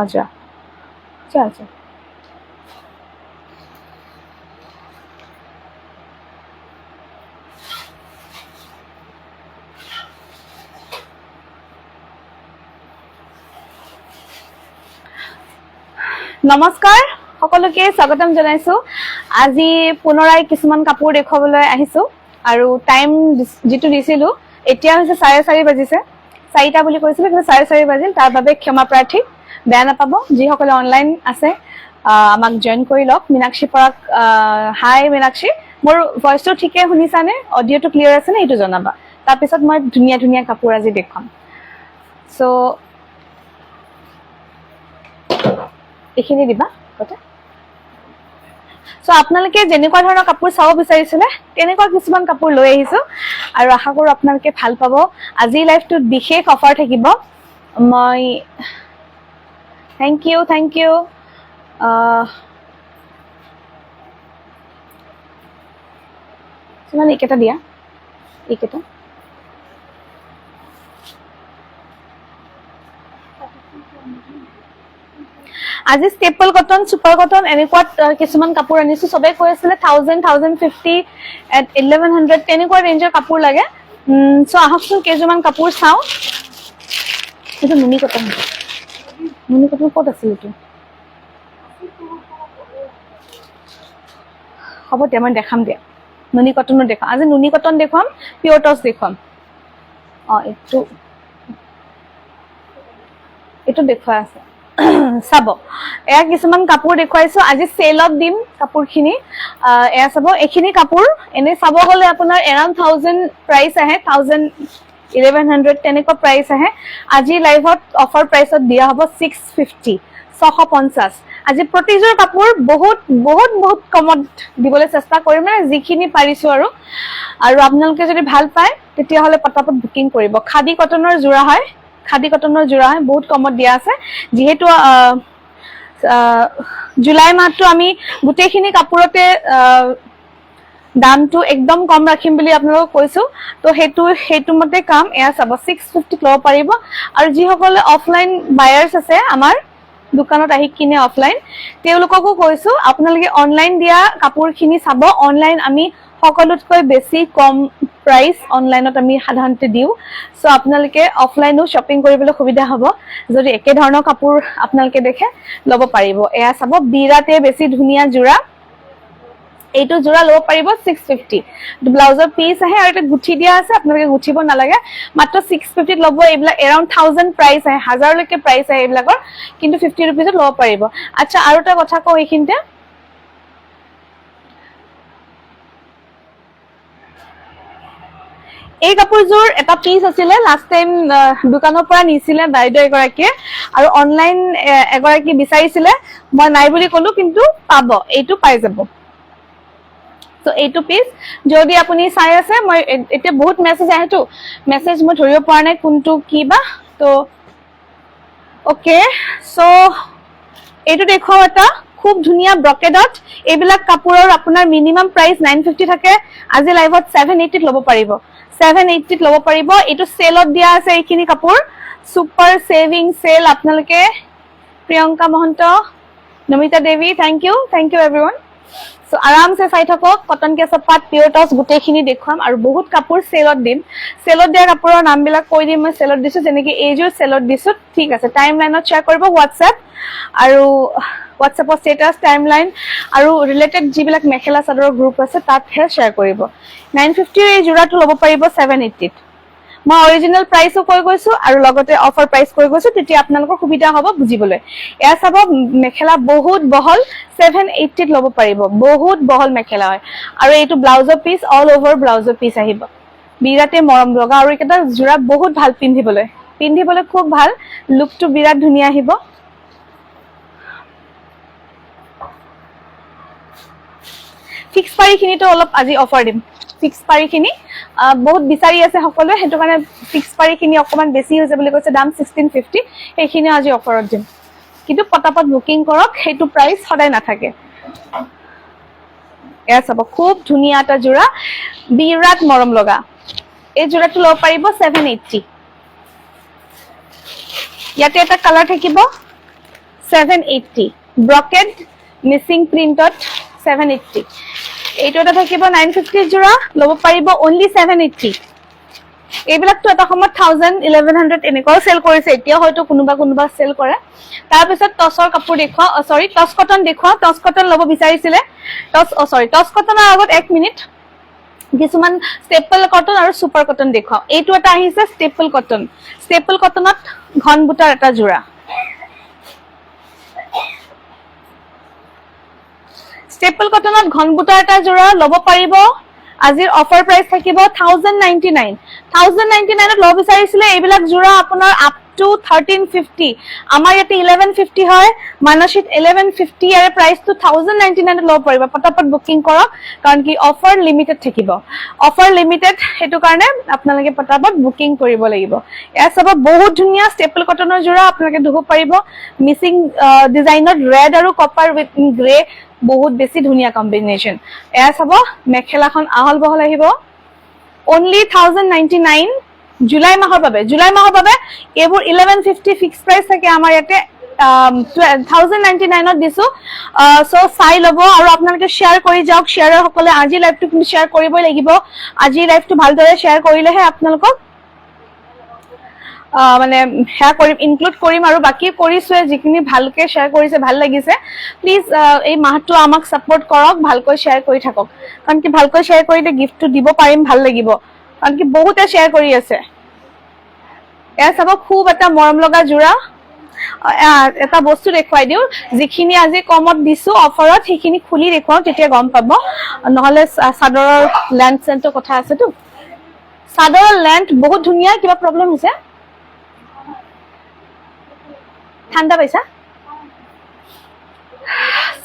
আচ্ছা আচ্ছা আচ্ছা নমস্কাৰ সকলোকে স্বাগতম জনাইছো আজি পুনৰাই কিছুমান কাপোৰ দেখুৱাবলৈ আহিছো আৰু টাইম যেটো দিছিলো এতিয়া হৈছে 4:30 বাজিছে 4টা বুলি কৈছিলো কিন্তু 4:30 বাজিল তাৰ বাবে ক্ষমা প্ৰাৰ্থী বেয়া নাপাব যিসকলে অনলাইন আছে আমাক জয়েন কৰি লওক মিনাক্ষী পৰাক হাই মিনাক্ষী মোৰ ভয়েসটো ঠিকে শুনিছানে অডিওটো ক্লিয়াৰ আছে নে এটো জনাবা তাৰ পিছত মই ধুনিয়া ধুনিয়া কাপোৰ আজি দেখাম সো এখিনি দিবা কথা সো আপোনালোকে যেনেকুৱা ধৰণৰ কাপোৰ চাও বিচাৰিছিলে তেনেকুৱা কিছুমান কাপোৰ লৈ আহিছো আৰু আশা কৰো আপোনালোকে ভাল পাব আজি লাইভটোত বিশেষ অফাৰ থাকিব মই থ্যাংক ইউ মানে এটা দিয়া এটা আজি স্টেপল কটন সুপাৰ কটন এনেকুৱা কিছুমান কাপোৰ আনিছো সবে কৈ আছিল 1000 1050 at 1100 তেনেকুৱা ৰেঞ্জৰ কাপোৰ লাগে সো আহকচোন কেজমান কাপোৰ চাও এটা নুনি কটন ক'ত আছিল এটো হ'ব তে মই দেখাম দিয়া নুনি কটনো দেখাম আজি নুনি কটন দেখাম পিওৰ টছ দেখাম এটো দেখুৱা আছে সাব এয়া কিছুমান কাপোৰ দেখুৱাইছো আজি সেলত দিম কাপোৰখিনি এয়া সাব এখিনি কাপোৰ এনে সাব গলে আপোনাৰ around 1000 প্ৰাইস আহে 1000 1100 তেনেকুৱা প্ৰাইস আহে আজি লাইভত অফাৰ প্ৰাইসত দিয়া হ'ব 650 650 আজি প্ৰতিজোৰ কাপোৰ বহুত বহুত বহুত কমত দিবলৈ চেষ্টা কৰিম মানে যিখিনি পাৰিছো আৰু আপোনালোকে যদি ভাল পায় তেতিয়া হলে পটাপট বুকিং কৰিব খাদি কটনৰ জোৰা হয় বহুত কমত দিয়া আছে যেহেতু জুলাই মাহটো আমি গুটেখিনি কাপোৰতে দামটো একদম কম ৰাখিম বুলি আপোনালোকক কৈছো তো হেতু মতে কাম এয়া চাব 650 লব পাৰিব আৰু যিসকলে অফলাইন বায়াৰ্স আছে আমাৰ দোকানত আহি কিনে অফলাইন তেওঁলোককো কৈছো আপোনালোকে অনলাইন দিয়া কাপোৰখিনি চাব অনলাইন আমি সকলোতকৈ বেছি কম প্ৰাইস অনলাইনত আমি সাধাৰণতে দিও সো আপোনালোকে অফলাইনো শপিং কৰিবলৈ সুবিধা হ'ব যদি একে ধৰণৰ কাপোৰ আপোনালোকে দেখে লব পাৰিব এয়া চাব বিৰাতে বেছি ধুনিয়া জোৰা এইটো জোৰা লব পাৰিব 650 ব্লাউজৰ পিস আহে আৰু এটা গুঠি দিয়া আছে আপোনালোকে গুঠিব নালাগে মাত্ৰ 650 লব এইবিলাক around 1000 প্ৰাইস আহে 1000 লৈকে প্ৰাইস আহে এইবিলাকৰ কিন্তু 50 रुपीस লব পাৰিব আচ্ছা আৰু এটা কথা কও এইখিনতে এই কাপোৰজোৰ এটা পিস আছিল লাস্ট টাইম দোকানৰ পৰা নিছিলে বাইদেউ এগৰাকীয়ে আৰু অনলাইন এগৰাকী বিচাৰিছিলে মই নাই বুলি কলো কিন্তু পাব এইটো পাই যাব তো এইটো পিস যদি আপুনি চাই আছে মই এটা বহুত মেসেজ আহেটো মেসেজ মই ধৰিব পৰা নাই কোনটো কিবা তো ওকে সো এইটো দেখো এটা খুব ধুনিয়া ব্ৰকেডত এইবিলাক কাপোৰৰ আপোনাৰ মিনিমাম প্ৰাইস 950 থাকে আজি লাইভত 780 লব পাৰিব 780 লব পাৰিব এটো সেলত দিয়া আছে এইখিনি কাপোৰ সুপাৰ সেভিং সেল আপোনালোকে প্ৰিয়ংকা মহন্ত নমিতা দেৱী থ্যাংক ইউ एवरीवन সো আৰাম সে চাই থাকক কটন কেছপাত পিওৰ টছ গুটেখিনি দেখুৱাম আৰু বহুত কাপোৰ সেলত দিম সেলত দিয়া কাপোৰৰ নামবিলাক কৈ দিম মই সেলত দিছো যেনেকৈ এইজোৰ সেলত দিছো ঠিক আছে টাইমলাইনত শেয়াৰ কৰিব WhatsApp আৰু WhatsAppৰ ষ্টেটাস টাইমলাইন আৰু ৰিলেটেড যিবিলাক মেখেলা চাদৰৰ গ্ৰুপ আছে তাত হে শেয়াৰ কৰিব 950 এই জোৰাটো লব পাৰিব 780 মই অৰিজিনাল প্ৰাইসও কৈ গৈছো আৰু লগতে অফাৰ প্ৰাইস কৈ গৈছো তেতিয়া আপোনালোকৰ সুবিধা হ'ব বুজিবলৈ এয়া চাব মেখেলা বহুত বহল 780 লব পাৰিব বহুত বহল মেখেলা হয় আৰু এইটো ব্লাউজৰ পিস অল ওভাৰ ব্লাউজৰ পিস আহিব বিৰাতে মৰম লগা আৰু এটা জোৰা বহুত ভাল পিন্ধিবলৈ খুব ভাল লুকটো বিৰাট ধুনিয়া আহিব ফিক্স পাৰিখিনিটো অলপ আজি অফাৰ দিম ফিক্স পাৰিখিনি বহুত বিচাৰি আছে সকলোৱে হেতু কাৰণে ফিক্স পাৰিখিনি অকমান বেছি হৈছে বুলি কৈছে দাম 1650 এইখিনি আজি অফাৰত দিম কিন্তু পটাপট বুকিং কৰক হেতু প্ৰাইস সদায় নাথাকে এয়া চাব খুব ধুনিয়া এটা জোৰা বিৰাট মৰম লগা এই জোৰাটো লব পাৰিব 780 ইয়াতে এটা কালাৰ থাকিব 780 ব্ৰকেড মিছিং প্ৰিন্টত 780 এইটো এটা থাকিব 950 জোৰা ল'ব পাৰিব only 780 এইবিলাকটো এটা সময়ত 1000 1100 এনেকৈ সেল কৰিছে এতিয়া হয়তো কোনোবা সেল কৰে তাৰ পিছত টছৰ কাপোৰ দেখুৱা সৰি টছ কটন দেখুৱা টছ কটন ল'ব বিচাৰিছিলে টছ কটনৰ আগত 1 মিনিট কিছুমান ষ্টেপল কটন আৰু সুপাৰ কটন দেখুৱা এইটো এটা আহিছে ষ্টেপল কটনত ঘন বুটাৰ এটা জোৰা ষ্টেপল কটনত ঘন বুটাৰ এটা জোৰা ল'ব পাৰিব আজিৰ অফাৰ প্ৰাইস থাকিব 1099 ত ল'ব বিচাৰিছিলে এইবিলাক জোৰা আপোনাৰ আপ টু 1350 আমাৰ ইয়াতে 1150 হয় মানসিত 1150 এৰ প্ৰাইস টু 1099 ত ল'ব পাৰিব পটাপট বুকিং কৰক কাৰণ কি অফাৰ লিমিটেড থাকিব অফাৰ লিমিটেড হেতু কাৰণে আপোনালোকে পটাপট বুকিং কৰিব লাগিব এয়া সব বহুত ধুনিয়া ষ্টেপল কটনৰ জোৰা আপোনালোকে ধুব পাৰিব মিছিং ডিজাইনত ৰেড আৰু কপাৰ উইথ গ্ৰে বহুত বেছি ধুনিয়া কম্বিনেশন এয়া সব মেখেলাখন আহল বহল আহিব only 1099 জুলাই মাহৰ বাবে এবোৰ 1150 ফিক্স প্ৰাইস থাকে আমাৰ ইয়াতে 1099 ত দিছো সো চাই লব আৰু আপোনালোকে শেয়াৰ কৰি যাওক শেয়াৰৰ সকলে আজি লাইভটো কিন্তু শেয়াৰ কৰিবই লাগিব আজি লাইভটো ভালদৰে শেয়াৰ কৰিলেহে আপোনালোকক মানে শেয়াৰ কৰিম ইনক্লুড কৰিম আৰু বাকি কৰিছোৱে যিখিনি ভালকে শেয়াৰ কৰিছে ভাল লাগিছে প্লিজ এই মাহটো আমাক সাপোৰ্ট কৰক ভালকৈ শেয়াৰ কৰি থাকক কাৰণ কি ভালকৈ শেয়াৰ কৰিলে গিফটটো দিব পাৰিম ভাল লাগিব কাৰণ কি বহুতে শেয়াৰ কৰি আছে এয়া সব খুব এটা মৰম লগা জোৰা এটা বস্তু দেখুৱাই দিও যিখিনি আজি কমত দিছো অফাৰত সেইখিনি খুলি দেখুৱাও তেতিয়া গম পাব নহলে সাদৰৰ লেন্থ সেন্টৰ কথা আছে তো সাদৰৰ লেন্থ বহুত ধুনিয়া কিবা প্ৰবলেম হৈছে ঠাণ্ডা পাইছা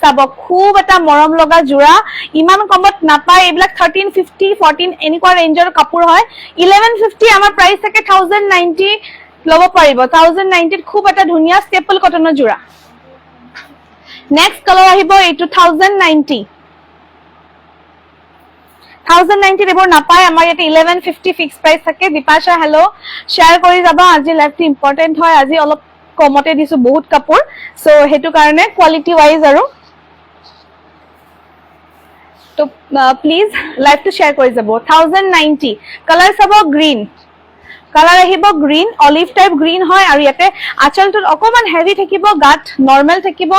সব খুব এটা মৰম লগা জোৰা ইমান কমত নাপায় এইবিলাক 1350 14 এনেকুৱা ৰেঞ্জৰ কাপোৰ হয় 1150 আমাৰ প্ৰাইস থাকে 1090 ল'ব পাৰিব 1090 ত খুব এটা ধুনিয়া ষ্টেপল কটনৰ জোৰা নেক্সট কালাৰ আহিব এইটো 1090 এবোৰ নাপায় আমাৰ ইয়াতে 1150 ফিক্স প্ৰাইস থাকে দীপাশা হেল্ল শেয়াৰ কৰি যাবা আজি লাইভটো ইম্পৰ্টেন্ট হয় আজি অলপ কমতে দিছো বহুত কাপোৰ সো হেতু কাৰণে কোৱালিটি ওয়াইজ আৰু তো প্লিজ লাইভটো শেয়াৰ কৰি যাব 1090 কালাৰ সব গ্ৰীন কালাৰ আহিব গ্ৰীন অলিভ টাইপ গ্ৰীন হয় আৰু ইয়াতে আঁচলটো অকমান হেভি থাকিব গাত নৰমাল থাকিব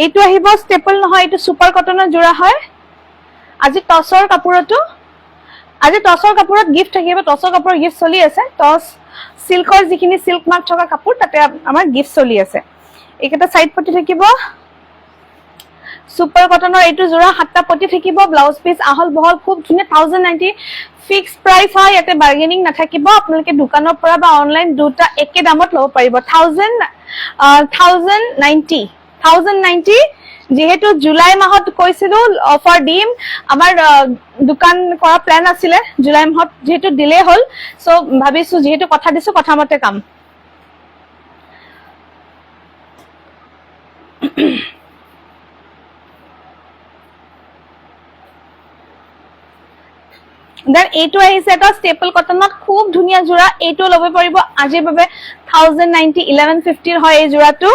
এইটো আহিব ষ্টেপল নহয় এইটো সুপাৰ কটনৰ জোৰা হয় আজি টছৰ কাপোৰত গিফট থাকিব টছৰ কাপোৰৰ গিফট চলি আছে টছ সিল্কৰ যিখিনি সিল্ক মাৰ্ক থকা কাপোৰ তাতে আমাৰ গিফট চলি আছে এইকেটা সাইড পটি থাকিব সুপাৰ কটনৰ এইটো জোৰা হাতটা পটি থাকিব ব্লাউজ পিস আহল বহল খুব ধুনিয়া 1090 ফিক্স প্ৰাইস হয় ইয়াতে বাৰ্গেনিং নাথাকিব আপোনালোকে দোকানৰ পৰা বা অনলাইন দুটা একে দামত ল'ব পাৰিব 1090 যেহেতু জুলাই মাহত কৈছিলো অফাৰ দিম আমাৰ দোকান কৰা প্ল্যান আছিল জুলাই মাহত যেহেতু ডিলে হল সো ভাবিছো যেহেতু কথা দিছো কথা মতে কাম দেন এইটো আহিছে এটা ষ্টেপল কটনত খুব ধুনিয়া জোৰা এইটো ল'ব পাৰিব আজিৰ বাবে 1090 1150 হয় এই জোৰাটো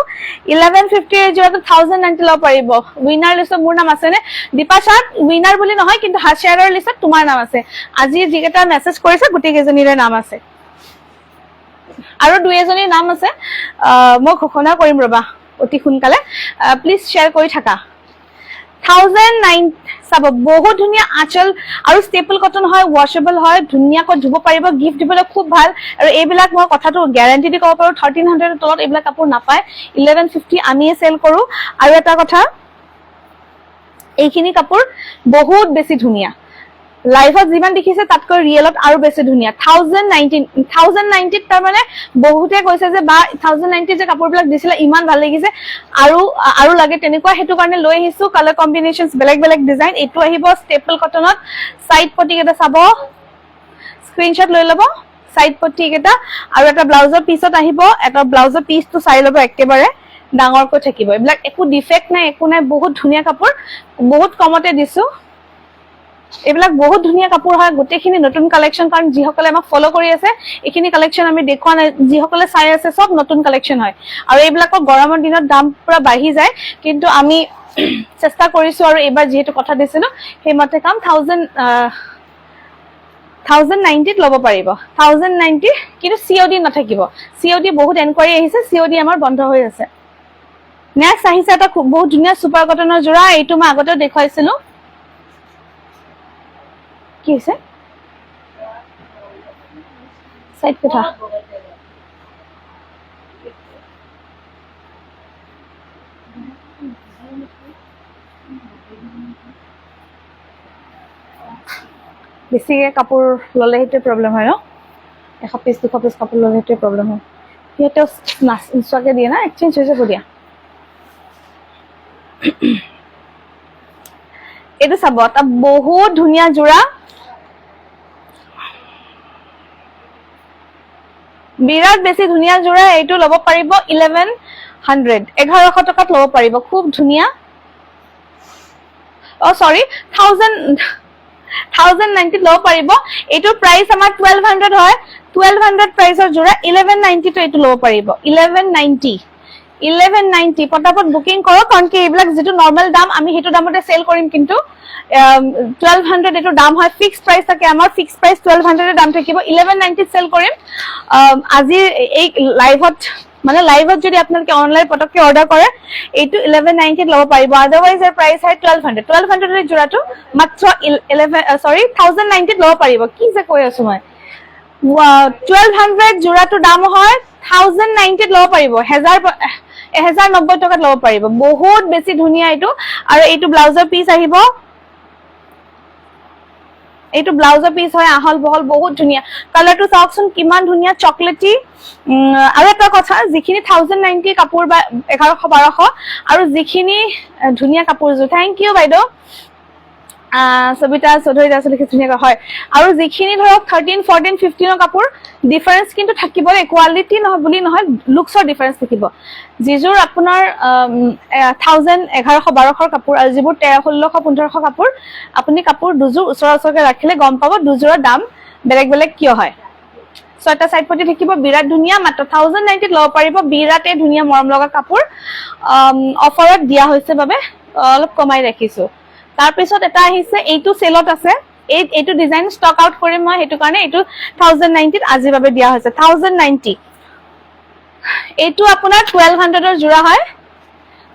1150 এই জোৰাটো 1090 ল'ব পাৰিব উইনাৰ লিষ্টত মোৰ নাম আছে নে দীপাশা উইনাৰ বুলি নহয় কিন্তু হাশিয়াৰৰ লিষ্টত তোমাৰ নাম আছে আজি যিকেটা মেসেজ কৰিছে গুটি কেজনীৰে নাম আছে আৰু দুই এজনীৰ নাম আছে মই ঘোষণা কৰিম ৰবা অতি সোনকালে প্লিজ শেয়াৰ কৰি থাকা 1009 সব বহুত ধুনিয়া আঁচল আৰু ষ্টেপল কটন হয় ওয়াশেবল হয় ধুনিয়াকৈ ধুব পাৰিব গিফট দিবলৈ খুব ভাল আৰু এইবিলাক মই কথাটো গ্যাৰান্টি দি ক'ব পাৰো 1300 তলত এইবিলাক কাপোৰ নাপায় 1150 আমি সেল কৰো আৰু এটা কথা এইখিনি কাপোৰ বহুত বেছি ধুনিয়া লাইভত যিমান দেখিছে তাতকৈ ৰিয়েলত আৰু বেছি ধুনিয়া 1090 তাৰ মানে বহুতে কৈছে যে বা 1090 যে কাপোৰবিলাক দিছিলে ইমান ভাল লাগিছে আৰু লাগে তেনেকুৱা হেতু কাৰণে লৈ আহিছো কালাৰ কম্বিনেশনস বেলেগ ডিজাইন এটো আহিব ষ্টেপল কটনত সাইড পটি কেটা চাব স্ক্ৰিনশ্বট লৈ লব সাইড পটি কেটা আৰু এটা ব্লাউজৰ পিছত আহিব এটা ব্লাউজৰ পিসটো চাই লব একেবাৰে ডাঙৰকৈ থাকিব এইবিলাক একো ডিফেক্ট নাই একো নাই বহুত ধুনিয়া কাপোৰ বহুত কমতে দিছো এইবিলাক বহুত ধুনীয়া কাপোৰ হয়, গোটেইখিনি নতুন কালেকশ্যন। কাৰণ যিসকলে আমাক ফ'ল' কৰি আছে, এইখিনি কালেকশ্যন আমি দেখুওৱা নাই, যিসকলে চাই আছে চব নতুন কালেকশ্যন হয়। আৰু এইবিলাকৰ গৰমৰ দিনত দাম পুৰা বাঢ়ি যায়, কিন্তু আমি চেষ্টা কৰিছো আৰু এইবাৰ যিহেতু কথা দিছিলো সেইমতে কাম। 1090ত ল'ব পাৰিব, 1090, কিন্তু COD নাথাকিব। COD বহুত এনকুৱাৰী আহিছে, COD আমাৰ বন্ধ হৈ আছে। নেক্সট আহিছে এটা বহুত ধুনীয়া চুপাৰ কটনৰ যোৰা, এইটো মই আগতেও দেখুৱাইছিলো। কি হৈছে চাইড কথা বেছিকে কাপোৰ ল'লে সেইটোৱে প্ৰব্লেম হয় ন, 100 পিচ 200 পিচ কাপোৰ ল'লে সেইটোৱে প্ৰব্লেম হয়। সিহঁতেও নোচোৱাকে দিয়ে না, এক্সচেঞ্জ হৈ যাব দিয়া। এইটো চাব, এটা বহুত ধুনীয়া যোৰা, বিৰাট বেছি ধুনীয়া যোৰা। এইটো ল'ব পাৰিব 1100, 1100 টকাত ল'ব পাৰিব, খুব ধুনীয়া। চৰি 1090 ল'ব পাৰিব। এইটোৰ প্ৰাইচ আমাৰ 1200 হয়, 1200 প্ৰাইচৰ যোৰা 1190 এইটো ল'ব পাৰিব। 1190 পটাপট বুকিং কৰক, কাৰণ কি এইবিলাক যিটো নৰ্মেল দাম আমি সেইটো দামতে চেল কৰিম, কিন্তু 1200 এইটো দাম হয়, ফিক্স প্ৰাইচ থাকে আমাৰ, ফিক্স প্ৰাইচ 1200 দাম থাকিব, 1190 চেল কৰিম। আজি এই লাইভত মানে লাইভত যদি আপোনালোকে অনলাইন পটককে অৰ্ডাৰ কৰে, এইটো 1190 ল'ব পাৰিব। আদাৰৱাইজ এৰ প্ৰাইচ হয় 1200। 1200 এই যোৰাটো মাত্ৰ 1090 ল'ব পাৰিব। কি যে কৈ আছো মই, 1200 যোৰাটো দাম হয়, 1090 ল'ব পাৰিব, 1090 টকাত ল'ব পাৰিব। বহুত বেছি ধুনীয়া এইটো। আৰু এইটো ব্লাউজৰ পিচ আহিব, এইটো ব্লাউজৰ পিচ হয়, আহল বহল বহুত ধুনীয়া। কালাৰটো চাওকচোন কিমান ধুনীয়া, চকলেটি। আৰু এটা কথা, যিখিনি 1090 কাপোৰ বা 1100-1200 আৰু যিখিনি ধুনীয়া কাপোৰযোৰ, থেংক ইউ বাইদেউ সবিতা চৌধুৰী আচলতে ধুনীয়াকৈ হয়। আৰু যিখিনি ধৰক 13, 14, 15 কাপোৰ, ডিফাৰেঞ্চ কিন্তু থাকিব, কোৱালিটি নহয় বুলি নহয়, লুকছৰ ডিফাৰেঞ্চ থাকিব। যিযোৰ আপোনাৰ 1000, 1100-1200 কাপোৰ আৰু যিবোৰ 1300, 1600, 1500 কাপোৰ, আপুনি কাপোৰ দুযোৰ ওচৰকে ৰাখিলে গম পাব দুযোৰৰ দাম বেলেগ বেলেগ কিয় হয়। ছয়টা চাইড পটি থাকিব, বিৰাট ধুনীয়া, মাত্ৰ 1090 ল'ব পাৰিব। বিৰাটেই ধুনীয়া মৰম লগা কাপোৰ, অফাৰত দিয়া হৈছে বাবে অলপ কমাই ৰাখিছো। তাৰপিছত এটা আহিছে, এইটো চেলত আছে, এইটো ডিজাইন ষ্টক আউট কৰিম মই, সেইটো কাৰণে এইটো 1090 আজিৰ বাবে দিয়া হৈছে। 1090 এইটো আপোনাৰ 1200 যোৰা হয়,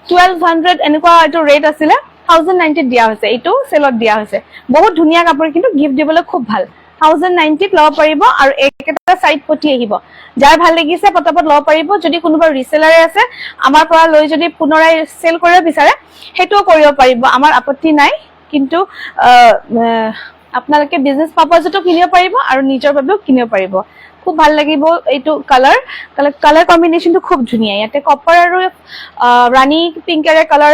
1200 এনেকুৱা এইটো ৰেট আছিলে, 1090 দিয়া হৈছে, এইটো চেলত দিয়া হৈছে। বহুত ধুনীয়া কাপোৰ, কিন্তু গিফ্ট দিবলৈ খুব ভাল। 1090 ল'ব পাৰিব। আৰু একেটা চাইড পটি আহিব, যাৰ ভাল লাগিছে পটাপট ল'ব পাৰিব। যদি কোনোবা ৰিচেলাৰে আছে, আমাৰ পৰা লৈ যদি পুনৰাই চেল কৰিব বিচাৰে সেইটোও কৰিব পাৰিব, আমাৰ আপত্তি নাই। কিন্তু আপোনালোকে বিজনেছ পাৰপাজতো কিনিব পাৰিব আৰু নিজৰ বাবেও কিনিব পাৰিব। খুব ভাল লাগিব এইটো কালাৰ কম্বিনেশ্যনটো খুব ধুনীয়া। ইয়াতে কপাৰ আৰু ৰাণী পিংকেৰে কালাৰ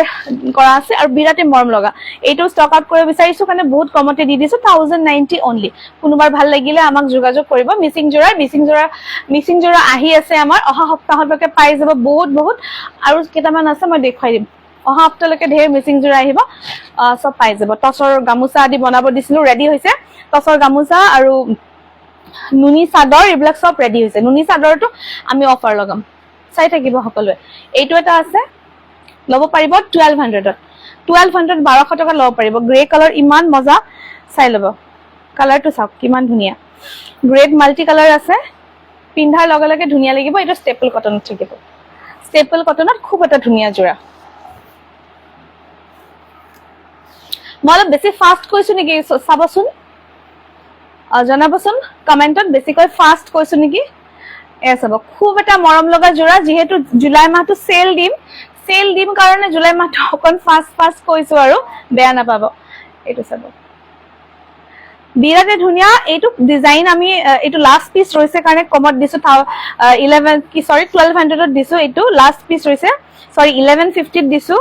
কৰা আছে আৰু বিৰাটে মৰম লগা। এইটো ষ্টক আউট কৰিব বিচাৰিছো কাৰণে বহুত কমতে দি দিছো, 1090 অনলি। কোনোবাৰ ভাল লাগিলে আমাক যোগাযোগ কৰিব। মিচিং যোৰা আহি আছে আমাৰ, অহা সপ্তাহলৈকে পাই যাব। বহুত আৰু কেইটামান আছে, মই দেখুৱাই দিম। অহা সপ্তাহলৈকে ঢেৰ মিচিং যোৰা আহিব, চব পাই যাব। টচৰ গামোচা আদি বনাব দিছিলো, ৰেডি হৈছে। টচৰ গামোচা আৰু নুনি চাদৰ এইবিলাক চব ৰেডি হৈছে। নুনি চাদৰটো আমি অফাৰ লগাম, চাই থাকিব সকলোৱে। এইটো এটা আছে, ল'ব পাৰিব 1200-ত। 1200, 1200 টকাত ল'ব পাৰিব। গ্ৰে কালাৰ ইমান মজা, চাই ল'ব। কালাৰটো চাওক কিমান ধুনীয়া, গ্ৰেড মাল্টি কালাৰ আছে, পিন্ধাৰ লগে লগে ধুনীয়া লাগিব। এইটো ষ্টেপল কটনত থাকিব, ষ্টেপল কটনত খুব এটা ধুনীয়া যোৰা। মই অলপ বেছি ফাষ্ট কৈছো নেকি চাবচোন, জনাবচোন কমেণ্টত, বেছিকৈ ফাষ্ট কৈছো নেকি। চাব, খুব এটা মৰম লগা যোৰা। যিহেতু জুলাই মাহটো চেল দিম কাৰণে জুলাই মাহটো অকণ ফাষ্ট কৈছো, আৰু বেয়া নাপাব। এইটো চাব, বিৰাটে ধুনীয়া। এইটো ডিজাইন আমি এইটো লাষ্ট পিচ ৰৈছে কাৰণে কমত দিছো, 1200-ত দিছো। এইটো লাষ্ট পিচ ৰৈছে, 1150-ত দিছো।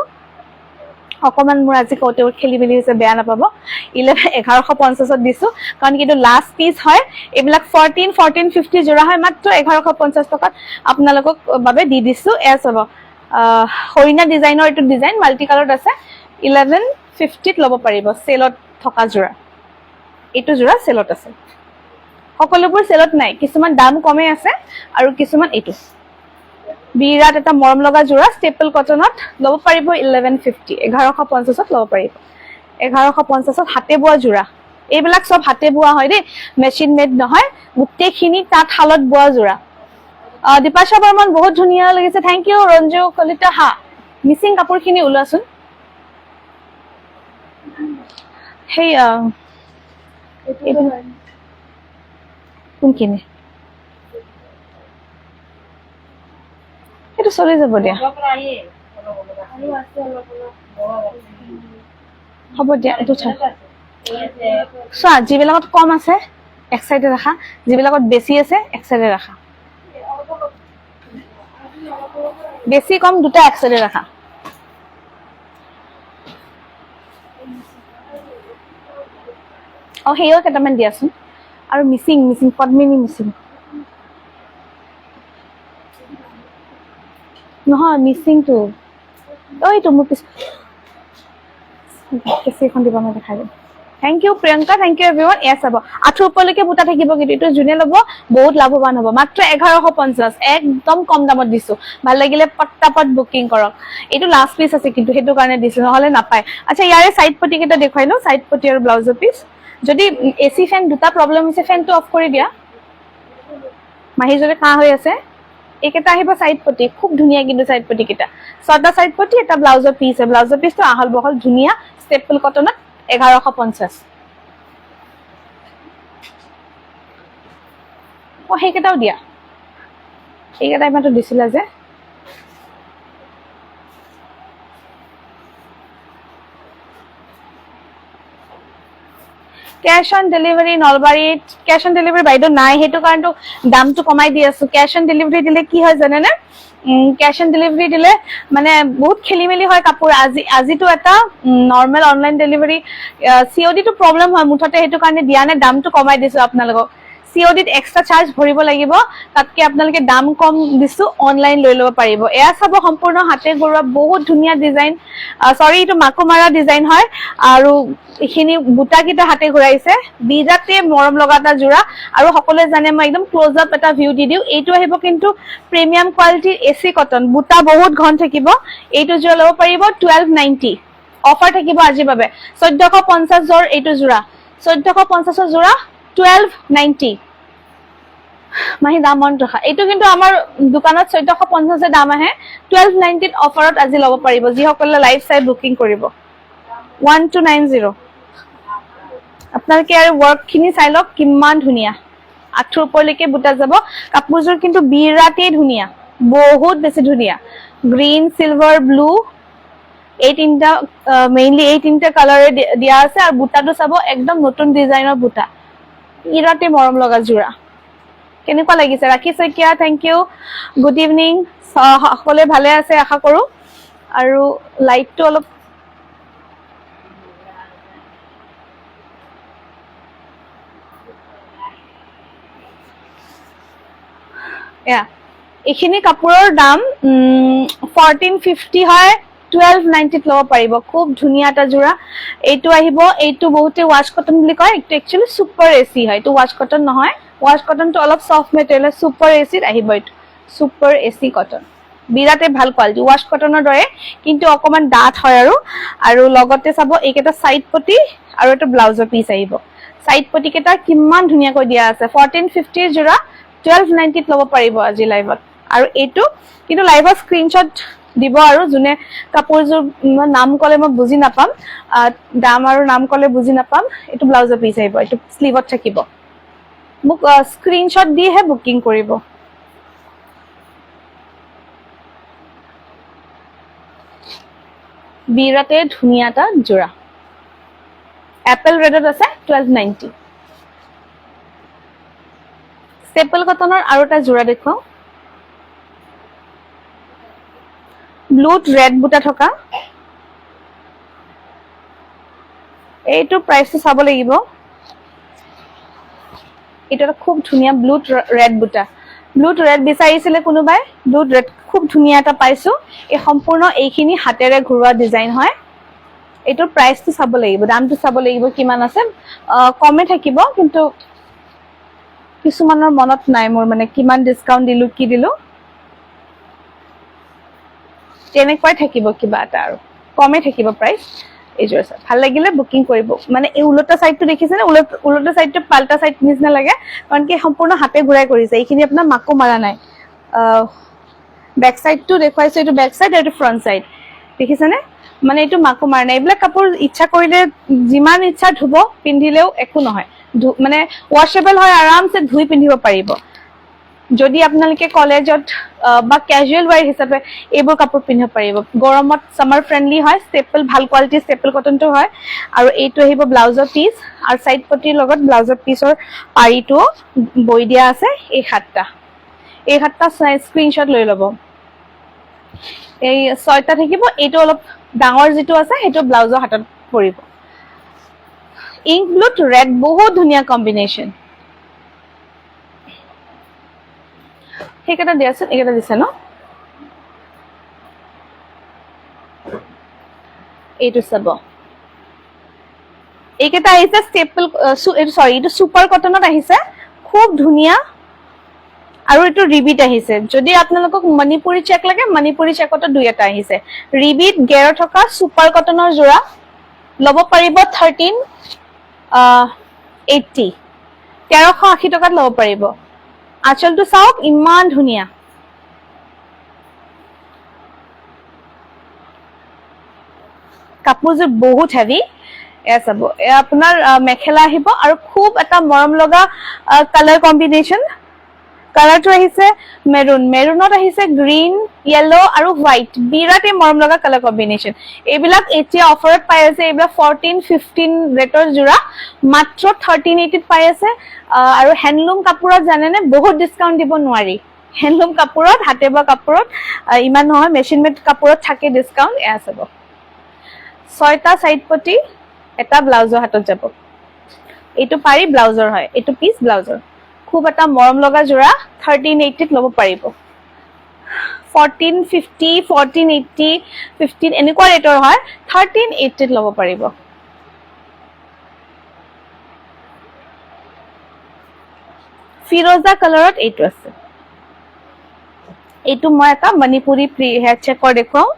অকমান মোৰ আজি কওঁতে খেলি মেলি হৈছে, বেয়া নাপাব। 1150-ত দিছো, কাৰণ কিন্তু লাষ্ট পিচ হয়। এইবিলাক 1450 যোৰা হয়, মাত্ৰ 1150 টকাত আপোনালোকক বাবে দি দিছো। এয়া চাব, হৰিণা ডিজাইনৰ এইটো ডিজাইন মাল্টি কালাৰত আছে, 1150-ত ল'ব পাৰিব, চেলত থকা যোৰা। এইটো জোৰা সেলত আছে সকলোবোৰ সেলত নাই কিছুমান দাম কমে আছে আৰু কিছুমান এইটো বিৰাট এটা মৰম লগা জোৰা ষ্টেপল কটনত লব পাৰিব 1150 1150ত লব পাৰিব 1150ত হাতে বোৱা জোৰা এইবিলাক সব হাতে বোৱা হয় দেই মেচিন মেড নহয় গোটেইখিনি তাত হালত বোৱা জোৰা দীপাশা বৰ্মন বহুত ধুনীয়া লাগিছে থ্যাংক ইউ ৰঞ্জু কলিতা হা মিসিং কাপোৰখিনি ওলাচোন হেই কোনখিনি এটা চলে যাব দিয়া হ'ব দিয়া এটো চা চোৱা যিবিলাকত কম আছে এক সাইডে ৰাখা যিবিলাকত বেছি আছে এক সাইডে ৰাখা বেছি কম দুটা এক সাইডে ৰাখা হেয়ো কেইটামান দিয়াচোন আৰু মিসিং পদ্মিনী মিসিং নহয় মিসিংটো ওইটো মোৰ পিছ কেছিখন দিব মই দেখাই দিম thank you Priyanka thank you everyone এছ হ'ব আঠুৰ ওপৰলৈকে বুটা থাকিব কিন্তু এইটো যোনে ল'ব বহুত লাভৱান হ'ব মাত্ৰ 1150 একদম কম দামত দিছো ভাল লাগিলে পট্টাপট বুকিং কৰক এইটো লাষ্ট পিস আছে কিন্তু হেতু কাৰণে দিছো নহলে নাপায় আচ্ছা ইয়াৰে সাইড পটি কেটা দেখাই লও সাইড পটি আৰু ব্লাউজৰ পিস যদি এসি ফ্যান দুটা প্ৰবলেম হৈছে ফ্যানটো অফ কৰি দিয়া মাহি যদি কাহ হৈ আছে একেটা আহিব সাইড পটি খুব ধুনিয়া কিন্তু সাইড পটি কেটা ছটা সাইড পটি এটা ব্লাউজৰ পিসটো আহল বহল ধুনিয়া ষ্টেপল কটনত 1150 হেকেটাও দিয়া এইকেটা ইমানটো দিছিলা যে ক্যাশ অন ডেলিভারি নলবাৰীত ক্যাশ অন ডেলিভাৰি বাইদেউ নাই হেতু কাৰণটো দামটো কমাই দি আছো ক্যাশ অন ডেলিভারি দিলে কি হয় জানে না ক্যাশ অন ডেলিভারি দিলে মানে বহুত খেলিমেলি হয় কাপোৰ আজিটো এটা নৰমাল অনলাইন ডেলিভাৰি সিওডি তো প্ৰবলেম হয় মুঠতে হেতু কাৰণে দিয়া নে দামটো কমাই দিছো আপোনালোকক সিওডিত এক্সট্ৰা চাৰ্জ ভৰিব লাগিব তাতকে আপোনালোকে দাম কম দিছো অনলাইন লৈ লব পাৰিব এয়া সব সম্পূৰ্ণ হাতে গৰুৱা বহুত ধুনিয়া ডিজাইন সৰি এটো মাকুমাৰা ডিজাইন হয় আৰু এখিনি বুটা কিটা হাতে ঘুৰাইছে বিজাতে মৰম লগাটা জোৰা আৰু সকলে জানে মই একদম ক্লোজ আপ এটা ভিউ দি দিও এইটো আহিব কিন্তু প্ৰিমিয়াম কোৱালিটিৰ এসি কটন বুটা বহুত ঘন থাকিব এইটো জোৰা লব পাৰিব 1290 অফাৰ থাকিব আজিৰ বাবে 1450 জৰ এইটো জোৰা 1450 জোৰা 1290 মাহি দাম মন ৰখা এইটো কিন্তু আমাৰ দোকানত 1450 দাম আহে 1290 ত অফাৰত আজি লব পাৰিব যি সকলে লাইভ চাই বুকিং কৰিব 1290 আপোনালোকে আৰু ওয়াৰ্ক খিনি চাই লওক কিমান ধুনিয়া আঠুৰ ওপৰলৈকে বুটা যাব কাপোৰজোৰ কিন্তু বিৰাটেই ধুনিয়া বহুত বেছি ধুনিয়া গ্ৰীন সিলভাৰ ব্লু এই তিনটা মেইনলি এই তিনটা কালাৰে দিয়া আছে আৰু বুটাটো চাব একদম নতুন ডিজাইনৰ বুটা বিৰাটেই মৰম লগা জোৰা কেনেকুৱা লাগিছে Rakhi Saikia thank you good evening সকলে ভালে আছে আশা কৰো আৰু লাইটটো অলপ এইখিনি কাপোৰৰ দাম 1450 হয় 1290 ত লব পাৰিব খুব ধুনিয়া এটা জোৰা এইটো আহিব এইটো বহুতে ওয়াশ কটন বুলি কয় এইটো একচুয়ালি সুপাৰ এসি হয় এইটো ওয়াশ কটন নহয় ওয়াশ কটনটো অলপ সফট মেটেৰিয়েল সুপাৰ এসিত আহিব এইটো সুপাৰ এসি কটন বিৰাতে ভাল কোৱালিটি ওয়াশ কটনৰ দৰে কিন্তু অকমান ডাঠ হয় আৰু লগতে চাব এইকেটা সাইড পটি আৰু এটা ব্লাউজৰ পিস আহিব সাইড পটি কেটা কিমান ধুনিয়াকৈ দিয়া আছে 1450 জোৰা 1290 ত লব পাৰিব আজি লাইভত আৰু এইটো কিন্তু লাইভৰ স্ক্ৰিনশ্বট দিব আৰু যোনে কাপোৰজোৰ নাম কলে মই বুজি নাপাম দাম আৰু নাম কলে বুজি নাপাম এইটো ব্লাউজৰ পিস আহিব এইটো স্লিভত থাকিব মোক স্ক্ৰিনশ্বট দিহে বুকিং কৰিব বিৰাতে ধুনিয়াটা জোৰা এপল ৰেডত আছে 1290 ষ্টেপল কটনৰ আৰু এটা জোৰা দেখুৱাও ব্লুত ৰেড বুটা থকা এইটো প্ৰাইসটো চাব লাগিব এটা খুব ধুনিয়া ব্লুত ৰেড বুটা ব্লুত ৰেড বিচাৰিছিলে কোনোবাই ব্লুত ৰেড খুব ধুনিয়া এটা পাইছো এই সম্পূৰ্ণ এইখিনি হাতেৰে ঘুৰোৱা ডিজাইন হয় এইটোৰ প্ৰাইচটো চাব লাগিব, দামটো চাব লাগিব কিমান আছে। কমে থাকিব, কিন্তু কিছুমানৰ মনত নাই মোৰ, মানে কিমান ডিছকাউণ্ট দিলো কি দিলো, তেনেকুৱাই থাকিব কিবা এটা, আৰু কমে থাকিব প্ৰাইচ। এইযোৰ আছে, ভাল লাগিলে বুকিং কৰিব। মানে এই ওলোটা চাইডটো দেখিছেনে, ওলোটা চাইডটো পাল্টা চাইড নিচিনা লাগে, কাৰণ কি সম্পূৰ্ণ হাতে ঘূৰাই কৰিছে। এইখিনি আপোনাৰ মাকো মাৰা নাই। বেক চাইডটো দেখুৱাইছো, এইটো বেক চাইড আৰু এইটো ফ্ৰণ্ট চাইড, দেখিছেনে? মানে এইটো মাকো মাৰা নাই। এইবিলাক কাপোৰ ইচ্ছা কৰিলে যিমান ইচ্ছা ধুব, পিন্ধিলেও একো নহয়, মানে ৱাশ্বেবল হয়, আৰামছে ধুই পিন্ধিব পাৰিব। যদি আপোনালোকে কলেজত বা কেজুৱেল ৱেৰ হিচাপে এইবোৰ কাপোৰ পিন্ধিব পাৰিব। গৰমত চামাৰ ফ্ৰেণ্ডলি হয়, ষ্টেপল, ভাল কোৱালিটিৰ ষ্টেপল কটনটো হয়। আৰু এইটো আহিব ব্লাউজৰ পিচ, আৰু চাইড পটিৰ লগত ব্লাউজৰ পিচৰ পাৰিটোও বৈ দিয়া আছে। এই সাতটা স্ক্ৰীনশ্বট লৈ ল'ব। এই 6টা থাকিব। এইটো অলপ ডাঙৰ যিটো আছে সেইটো ব্লাউজৰ হাতত পৰিব। ইংক ব্লুত ৰেড, বহুত ধুনীয়া কম্বিনেশ্যন। সেইকেইটা দিয়াচোন, এইকেইটা দিছে ন? এইটো চাব, এইকেইটা আহিছে ষ্টেপল, এইটো চুপাৰ কটনত আহিছে, খুব ধুনীয়া। আৰু এইটো ৰিবিট আহিছে। যদি আপোনালোকক মণিপুৰী চেক লাগে, মণিপুৰী চেকতো 2 এটা আহিছে। ৰিবিট গেৰ থকা চুপাৰ কটনৰ যোৰা ল'ব পাৰিব 1380, 1380 টকাত ল'ব পাৰিব। আঁচলটো চাওক, ইমান ধুনীয়া। কাপোৰযোৰ বহুত হেভি। এয়া চাব, এয়া আপোনাৰ মেখেলা আহিব, আৰু খুব এটা মৰম লগা কালাৰ কম্বিনেশ্যন। কালাৰটো আহিছে মেৰুন, মেৰুনত আহিছে গ্ৰীণ, য়েলো আৰু হোৱাইট, বিৰাটেই মৰম লগা কালাৰ কম্বিনেশ্যন। এইবিলাক এতিয়া অফাৰত পাই আছে। এইবিলাক 14-15 ৰেটৰ যোৰা মাত্ৰ 1380ত পাই আছে। আৰু হেণ্ডলুম কাপোৰত জানেনে, বহুত ডিছকাউণ্ট দিব নোৱাৰি। হেণ্ডলুম কাপোৰত, হাতে বোৱা কাপোৰত ইমান নহয়, মেচিন মেড কাপোৰত থাকে ডিছকাউণ্ট। এয়া চাব, 6টা চাইড পটি, এটা ব্লাউজৰ হাতত যাব। এইটো পাৰি ব্লাউজৰ হয়, এইটো পিচ ব্লাউজৰ। খুব এটা মৰম লগা যোৰা, 1380ত ল'ব পাৰিব। 1450, 1480, 15 এনেকুৱা ৰেটৰ হয়, 1380ত ল'ব পাৰিব। ফিৰোজা কালাৰত এইটো আছে। এইটো মই এটা মণিপুৰী হেড চেকৰ দেখুৱাও।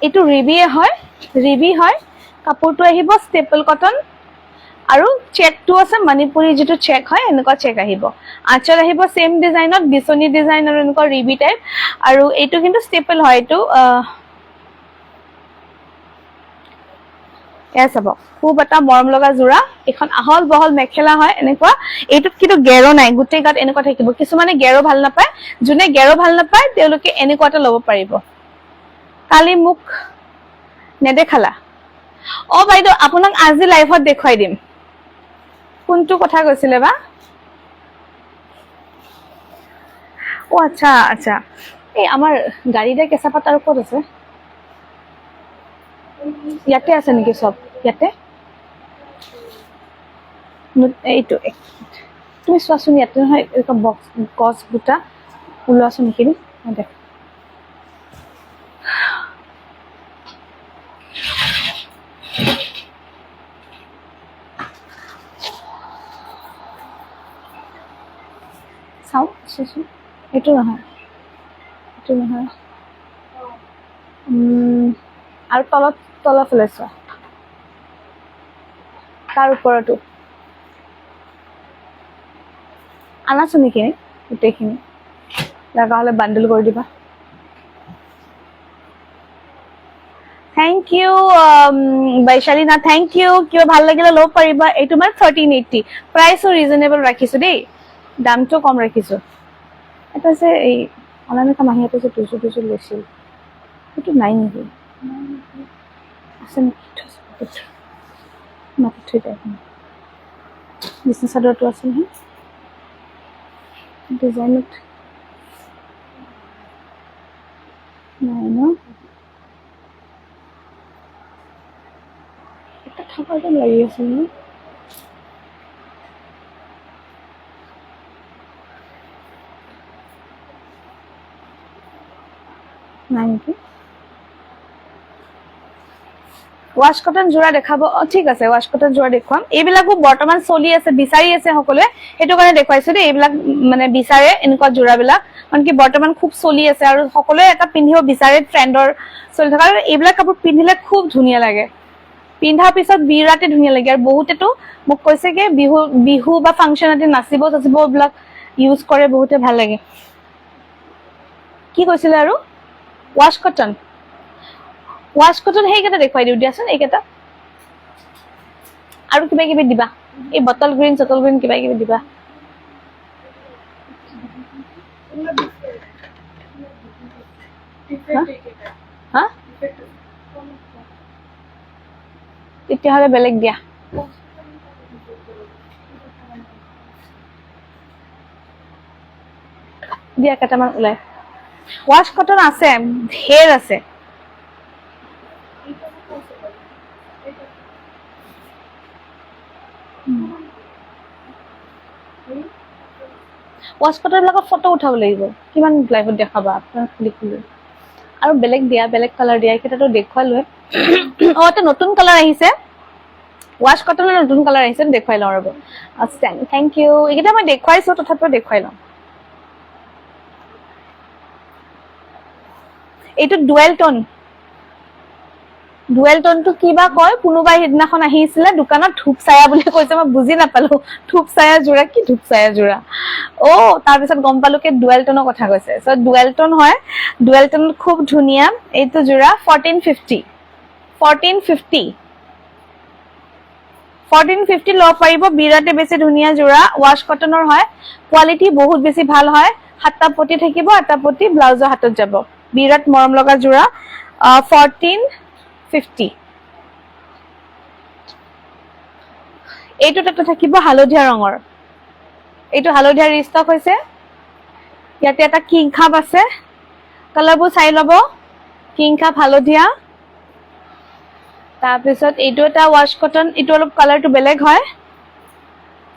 এইটো ৰিবিয়ে হয়, ৰিবি হয়। কাপোৰটো আহিব ষ্টেপল কটন, আৰু চেকটো আছে মণিপুৰী যিটো চেক হয়, এনেকুৱা চেক আহিব। আঁচল আহিব চেম ডিজাইনত, বিচনী ডিজাইন আৰু এনেকুৱা ৰিবি টাইপ। আৰু এইটো কিন্তু ষ্টেপল হয়। এইটো এয়া চাব, খুব এটা মৰম লগা যোৰা। এইখন আহল বহল মেখেলা হয় এনেকুৱা। এইটোত কিন্তু গেৰ নাই, গোটেই গাত এনেকুৱা থাকিব। কিছুমানে গেৰ ভাল নাপায়, যোনে গেৰ ভাল নাপায় তেওঁলোকে এনেকুৱা এটা ল'ব পাৰিব। কালি মোক নেদেখালা? বাইদেউ, আপোনাক আজি লাইভত দেখুৱাই দিম। কোনটো কথা কৈছিলে বা? আচ্ছা আচ্ছা, এই আমাৰ গাড়ীৰে কেঁচা পাত আৰু ক'ত আছে? ইয়াতে আছে নেকি চব? ইয়াতে এইটো তুমি চোৱাচোন, ইয়াতে নহয়, গছ বুটা ওলোৱাচোন এইখিনি। দেখ, চাওঁ চোৱাচোন। এইটো নহয়, এইটো নহয়। আৰু তলৰ ফালে চোৱা, তাৰ ওপৰতো আনাচোন এইখিনি, গোটেইখিনি। লগা হ'লে বান্ডল কৰি দিবা। থেংক ইউ বৈশালীনা, থেংক ইউ। কিবা ভাল লাগিলে ল'ব পাৰিবা। এইটো মানে 1380, প্ৰাইচো ৰিজনেবল ৰাখিছো দেই, দামটো কম ৰাখিছো। এটা যে এই অনামিকা মাহীহঁতে যে টুচু লৈছিল, সেইটো নাই নেকি? আছে নেকি? মাতি থৈ যায়, বিচনা চাদৰটো আছে নহয় ডিজাইনত, নাই ন? এটা থকা যেন লাগি আছে ন? নাই নেকি ওয়াশ কটন জোড়া দেখাব ঠিক আছে ওয়াশ কটন জোড়া দেখুৱাম এইবিলাকো বৰ্তমান চলি আছে বিচাৰি আছে সকলোৱে হেতু কাৰণে দেখুৱাইছো দেই এইবিলাক মানে বিচাৰে এনেকুৱা জোড়াবিলাক কাৰণ কি বৰ্তমান খুব চলি আছে আৰু সকলোৱে এটা পিন্ধিব বিচাৰে ট্ৰেন্ডৰ চলি থকা আৰু এইবিলাক কাপোৰ পিন্ধিলে খুব ধুনীয়া লাগে পিন্ধাৰ পিছত বিৰাটে ধুনীয়া লাগে আৰু বহুতেতো মোক কৈছে কি বিহু বা ফাংচনতে নাচিব চাচিব এইবিলাক ইউজ কৰে বহুতে ভাল লাগে কি কৈছিলে আৰু ওয়াশ কটন সেইকেইটা দেখুৱাই দিওঁ দিয়াচোন এইকেইটা আৰু কিবা কিবি দিবা এই বটল গ্ৰীণ কিবা কিবি দিবা হা তেতিয়াহ'লে বেলেগ দিয়া দিয়া কেইটামান ওলাই ওয়াশ কটন আছে ঢেৰ আছে ওয়াশ কটন বিলাকৰ ফটো উঠাব লাগিব কিমান লাইভত দেখাবা আপোনাক লিখিলো আৰু বেলেগ দিয়া বেলেগ কালাৰ দিয়া একেটাতো দেখুৱালোৱে অ এটা নতুন কালাৰ আহিছে ওয়াশ কটনৰ নতুন কালাৰ আহিছে দেখুৱাই লওঁ ৰব থ্যাংক ইউ এইকেইটা মই দেখুৱাইছো তথাপিও দেখুৱাই লওঁ এইটো ডুৱেল টোনটো কিবা কয় কোনোবাই হিদিনাখন আহিছিলে দোকানত ধূপচায়া বুলি কৈছে মই বুজি নাপালো ধূপচায়া জোৰা কি ধূপচায়া জোৰা ও তাৰ পিছত গম পালো কি ডুৱেল টোনৰ কথা কৈছে সো ডুৱেল টোন হয় ডুৱেল টোন খুব ধুনীয়া এইটো জোৰা 1450 লব পাৰিব বিৰাটে বেছি ধুনীয়া জোৰা ওয়াশ কটনৰ হয় কোৱালিটি বহুত বেছি ভাল হয় হাতটা পটি থাকিব এটা পটি ব্লাউজৰ হাতত যাব বিৰাট মৰম লগা জোৰা 1450 এইটো এটা থাকিব হালধীয়া ৰঙৰ এইটো হালধীয়া ৰিষ্টক হৈছে ইয়াতে এটা কিং খাপ আছে কালাৰবোৰ চাই লব কিং খাপ হালধীয়া তাৰ পিছত এইটো এটা ওয়াশ কটন এইটো অলপ কালাৰটো বেলেগ হয়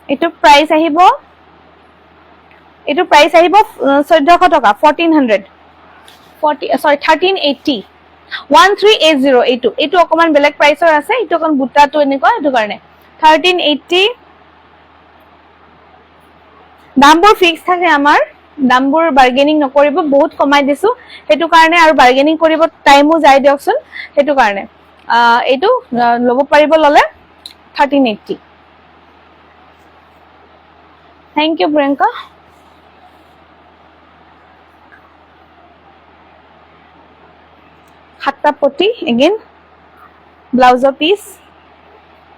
এইটো প্ৰাইস আহিব 1400 টকা 1380 1380 এইটো অকমান বেলেগ প্ৰাইসৰ আছে এইটো অকন বুটাটো এনেকুৱা এইটো কাৰণে 1380 দামবোৰ ফিক্স থাকে আমাৰ দামবোৰ বাৰ্গেনিং নকৰিব বহুত কমাই দিছো হেতু কাৰণে আৰু বাৰ্গেনিং কৰিব টাইমো যায় দিয়কচোন হেতু কাৰণে এইটো লব পাৰিব ললে 1380 থ্যাংক ইউ প্ৰিয়ংকা হাতটা পটি এগেইন ব্লাউজৰ পিস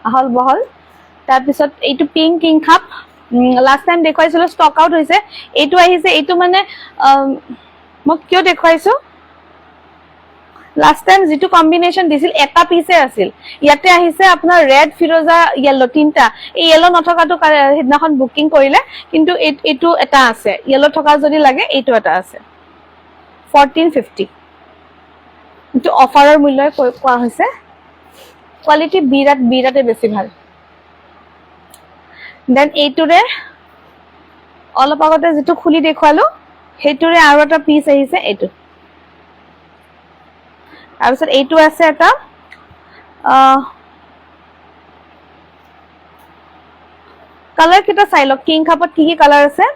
আহল বহল তাৰ পিছত এইটো পিংক কিং খাপ লাস্ট টাইম দেখুৱাইছিল ষ্টক আউট হৈছে এইটো আহিছে এইটো মানে মই কিয় দেখুৱাইছো লাস্ট টাইম যেটো কম্বিনেশন দিছিল এটা পিসে আছিল ইয়াতে আহিছে আপোনাৰ ৰেড ফিৰোজা ইয়েলো তিনটা এই ইয়েলো নথকাটো হিদনাখন বুকিং কৰিলে কিন্তু এইটো এটা আছে ইয়েলো থকা যদি লাগে এইটো এটা আছে 1450 এইটো অফাৰৰ মূল্যই কোৱা হৈছে কোৱালিটি বিৰাটে বেছি ভাল দেন এইটোৰে অলপ আগতে যেটো খুলি দেখুৱালো হেতুৰে আৰু এটা পিস আহিছে এইটো তাৰপিছত এইটো আছে এটা কালাৰ কিটা চাই লওক কিং কাপত কি কালাৰ আছে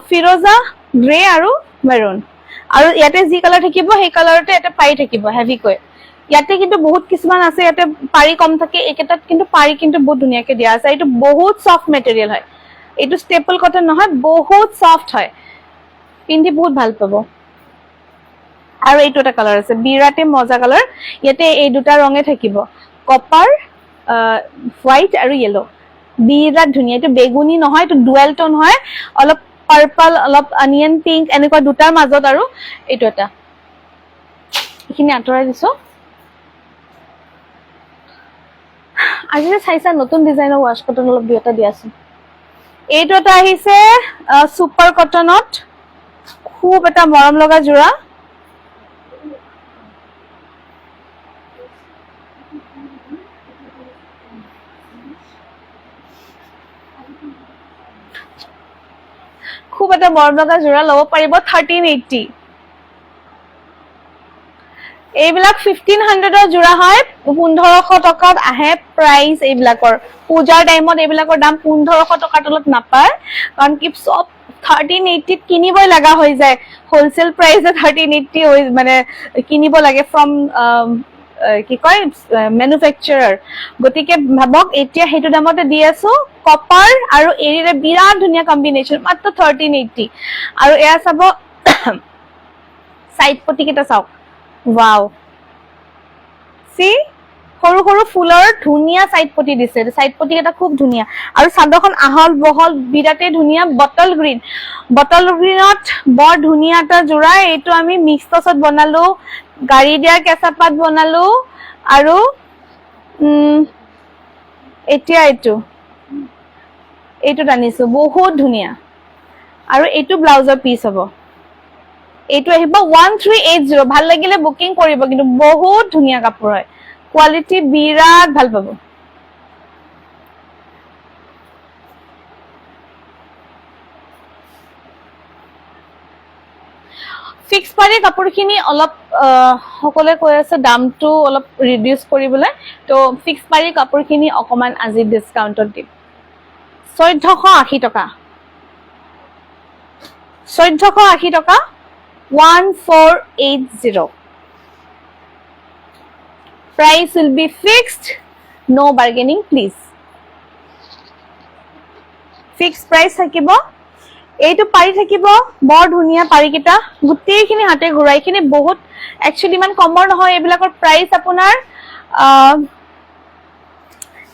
ফিৰোজা গ্ৰে আৰু মেৰুন আৰু ইয়াতে যি কালাৰ থাকিব সেই কালাৰতে এটা পাৰি থাকিব হেভি কৈ ইয়াতে কিন্তু বহুত কিছুমান আছে ইয়াতে পাৰি কম থাকে একেটাত কিন্তু পাৰি কিন্তু বহুত ধুনিয়াকে দিয়া আছে এইটো বহুত সফট মেটেৰিয়েল হয় এইটো ষ্টেপল কটন নহয় বহুত সফট হয় পিন্ধি বহুত ভাল পাব আৰু এইটো এটা কালাৰ আছে বিৰাটে মজা কালাৰ ইয়াতে এই দুটা ৰঙে থাকিব কপাৰ হোৱাইট আৰু ইয়েলো বিৰাট ধুনীয়া এইটো বেগুনি নহয় এইটো ডুৱেল টোন হয় অলপ পাৰ্পল অলপ অনিয়ন পিংক এনেকুৱা দুটাৰ মাজত আৰু এইটো এটা এখিনি আঁতৰাই দিছো আজি চাইছা নতুন ডিজাইনৰ ওয়াশ কটন অলপ দুটা দিয়াছো এইটো এটা আহিছে সুপাৰ কটনত খুব এটা মৰম লগা জোৰা খুব এটা মৰম লগা জোৰা লব পাৰিব 1380 এইবিলাক 1500 জোৰা হয়, 1500 টকাত আহে প্ৰাইস এইবিলাকৰ। পূজাৰ টাইমত এইবিলাকৰ দাম 1500 টকাৰ তলত নাপায়, কাৰণ কি চব 1380 কিনিবই লগা হৈ যায়। হোলসেল প্ৰাইসে 1380 মানে কিনিব লাগে ফ্ৰম কি কয় মেনুফেকচাৰাৰ। গতিকে ভাবক এতিয়া সেইটো দামতে দি আছো। কপাৰ আৰু এৰিৰে বিৰাট ধুনীয়া কম্বিনেশ্যন, মাত্ৰ 1380। আৰু এয়া চাব সাইড পটি কেইটা চাওক, ওয়াও সি সৰু সৰু ফুলৰ ধুনীয়া সাইড পটি দিছে। সাইড পটি কেইটা খুব ধুনীয়া। আৰু চাদৰখন আহল বহল বিৰাটেই ধুনীয়া। বটল গ্ৰীনত বৰ ধুনীয়া এটা জোৰা। এইটো আমি মিক্স টচত বনালো, গাড়ী দিয়াৰ কেঁচা পাত বনালো, আৰু এতিয়া এইটোত আনিছো, বহুত ধুনীয়া। আৰু এইটো ব্লাউজৰ পিচ হ'ব। এইটো আহিব 1380। ভাল লাগিলে বুকিং কৰিব, কিন্তু বহুত ধুনীয়া কাপোৰ হয়, কোৱালিটি বিৰাট ভাল পাব। ফিক্স পাৰি কাপোৰখিনি অলপ সকলোৱে কৈ আছে দামটো অলপ ৰিডিউচ কৰিবলৈ, তো ফিক্স পাৰি কাপোৰখিনি অকমান আজি ডিসকাউন্টত দিম। 1480 টকা, 1480 টকা, 1480। Price will be fixed, no bargaining please. Fixed price থাকিব। এইটো পাৰি থাকিব, বৰ ধুনীয়া পাৰি কেইটা, গোটেইখিনি হাতে ঘূৰাই। খিনি বহুত একচুয়ালি ইমান কমৰ নহয়। এইবিলাকৰ প্ৰাইস আপোনাৰ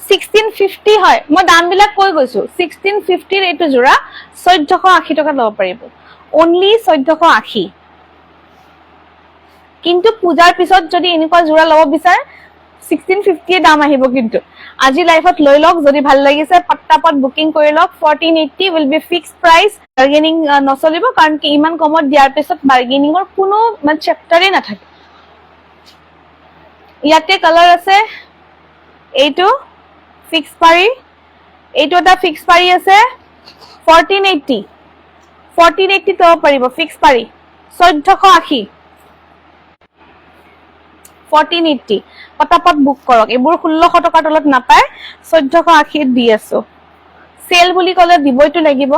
1650 হয়। মই দাম বিলাক কৈ গৈছো। 1650 এইটো জোৰা 1480 টকা ল'ব পাৰিব, অনলি 1480। কিন্তু পূজাৰ পিছত যদি এনেকুৱা জোৰা ল'ব বিচাৰে 1650 দাম আহিব। কিন্তু আজি লাইফত লৈ লওক, যদি ভাল লাগিছে পটাপট বুকিং কৰি লওক। 1480 will be fixed price, bargaining নচলিব, কাৰণ কি ইমান কমত দিয়াৰ পিছত বাৰ্গেনিঙৰ কোনো মানে চেপ্টাৰে নাথাকে। ইয়াতে কালাৰ আছে, এইটো ফিক্স পাৰি, এইটো এটা ফিক্স পাৰি আছে 1480 ল'ব পাৰিব। ফিক্স পাৰি 1480, 1480 পটাপট বুক কৰক। এইবোৰ 1600 টকাৰ তলত নাপায়, 1480 দি আছো। সেল বুলি ক'লে দিবইতো লাগিব।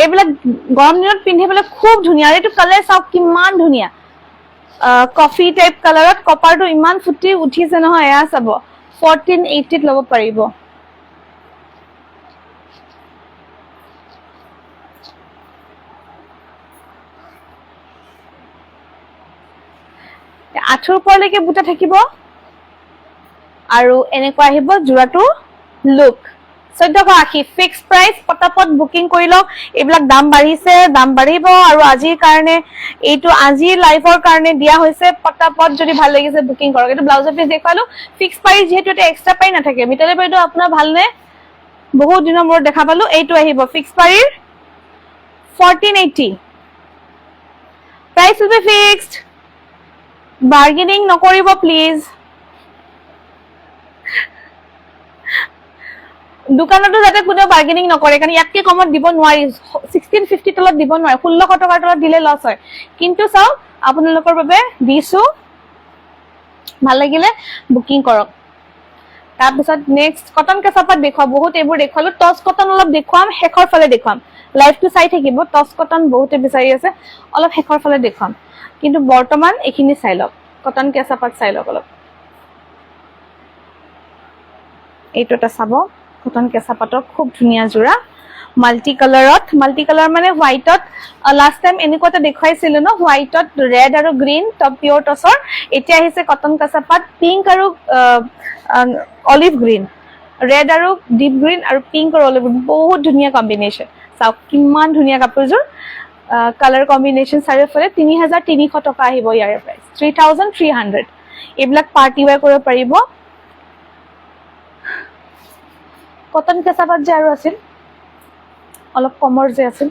এইবিলাক গৰম দিনত পিন্ধিবলৈ খুব ধুনীয়া। আৰু এইটো কালাৰ চাওক কিমান ধুনীয়া, কফি টাইপ কালাৰত। কপাৰটো ইমান ফুটি উঠিছে নহয়, এয়া চাব। 1480 ল'ব পাৰিব। আঁঠুৰ ওপৰলৈকে বুটা থাকিব, আৰু এনেকুৱা আহিব জোৰাটো লুক। 1480 ফিক্স প্ৰাইস, পটাপট বুকিং কৰি লওক। এইবিলাক দাম বাঢ়িছে, দাম বাঢ়িব, আৰু আজিৰ কাৰণে এইটো আজিৰ লাইভৰ কাৰণে দিয়া হৈছে। পটাপট যদি ভাল লাগিছে বুকিং কৰক। এইটো ব্লাউজৰ পিচ দেখুৱালো। ফিক্স পাৰি যিহেতু এটা এক্সট্ৰা পাৰি নাথাকে। মিতালী বাইদেউ আপোনাৰ ভালনে? বহুত দিনৰ মূৰত দেখা পালো। এইটো আহিব ফিক্স পাৰিৰ 1480। Price will be fixed, bargaining নকৰিব প্লিজ। দোকানতো যাতে কোনেও বাৰ্গেনিং নকৰে, কাৰণ ইয়াতকে কমত দিব নোৱাৰি। 1650 তলত দিব নোৱাৰে, 1600 টকাৰ তলত দিলে লছ হয়। কিন্তু চাওক আপোনালোকৰ বাবে দিছো, ভাল লাগিলে বুকিং কৰক। তাৰপিছত নেক্সট কটন কেঁচাপাত দেখুৱাম। বহুত এইবোৰ দেখুৱালো। টচ কটন অলপ দেখুৱাম, শেষৰ ফালে দেখুৱাম। লাইভটো চাই থাকিব। টচ কটন বহুতে বিচাৰি আছে, অলপ শেষৰ ফালে দেখুৱাম। কিন্তু বৰ্তমান এইখিনি চাই লওক, কটন কেঁচাপাত চাই লওক অলপ। এইটো এটা চাব, কটন কেঁচাপাতৰ খুব ধুনীয়া জোৰা, মাল্টি কালাৰত। মাল্টি কালাৰ মানে হোৱাইটত, লাষ্ট টাইম এনেকুৱা এটা দেখুৱাইছিলো ন, হোৱাইটত ৰেড আৰু গ্ৰীণ, টপ পিয়ৰ টচৰ। এতিয়া আহিছে কটন কেঁচাপাত পিংক আৰু অলিভ গ্ৰীণ, ৰেড আৰু ডিপ গ্ৰীণ, আৰু পিংক আৰু অলিভ গ্ৰীণ। বহুত ধুনীয়া কম্বিনেশ্যন। চাওক কিমান ধুনীয়া কাপোৰযোৰ। কালাৰ কম্বিনেশ্যন চাৰিওফালে। 3300 টকা আহিব ইয়াৰে প্ৰাইচ, 3300। এইবিলাক পাৰ্টি ৱেৰ কৰিব পাৰিব। কটন কেঁচাপাত যে আৰু আছিল অলপ কমৰ যে আছিল,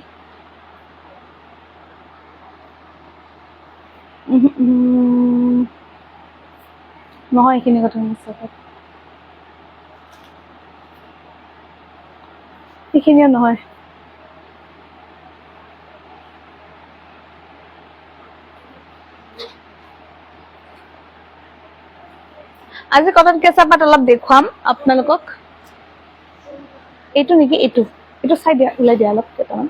নহয় এইখিনি কটন কেঁচাপাত, এইখিনিও নহয়। আজি কটন কেঁচা পাট অলপ দেখুৱাম আপোনালোকক এইটো নেকি এইটো চাই দিয়া উলাই দিয়া অলপ কেইটামান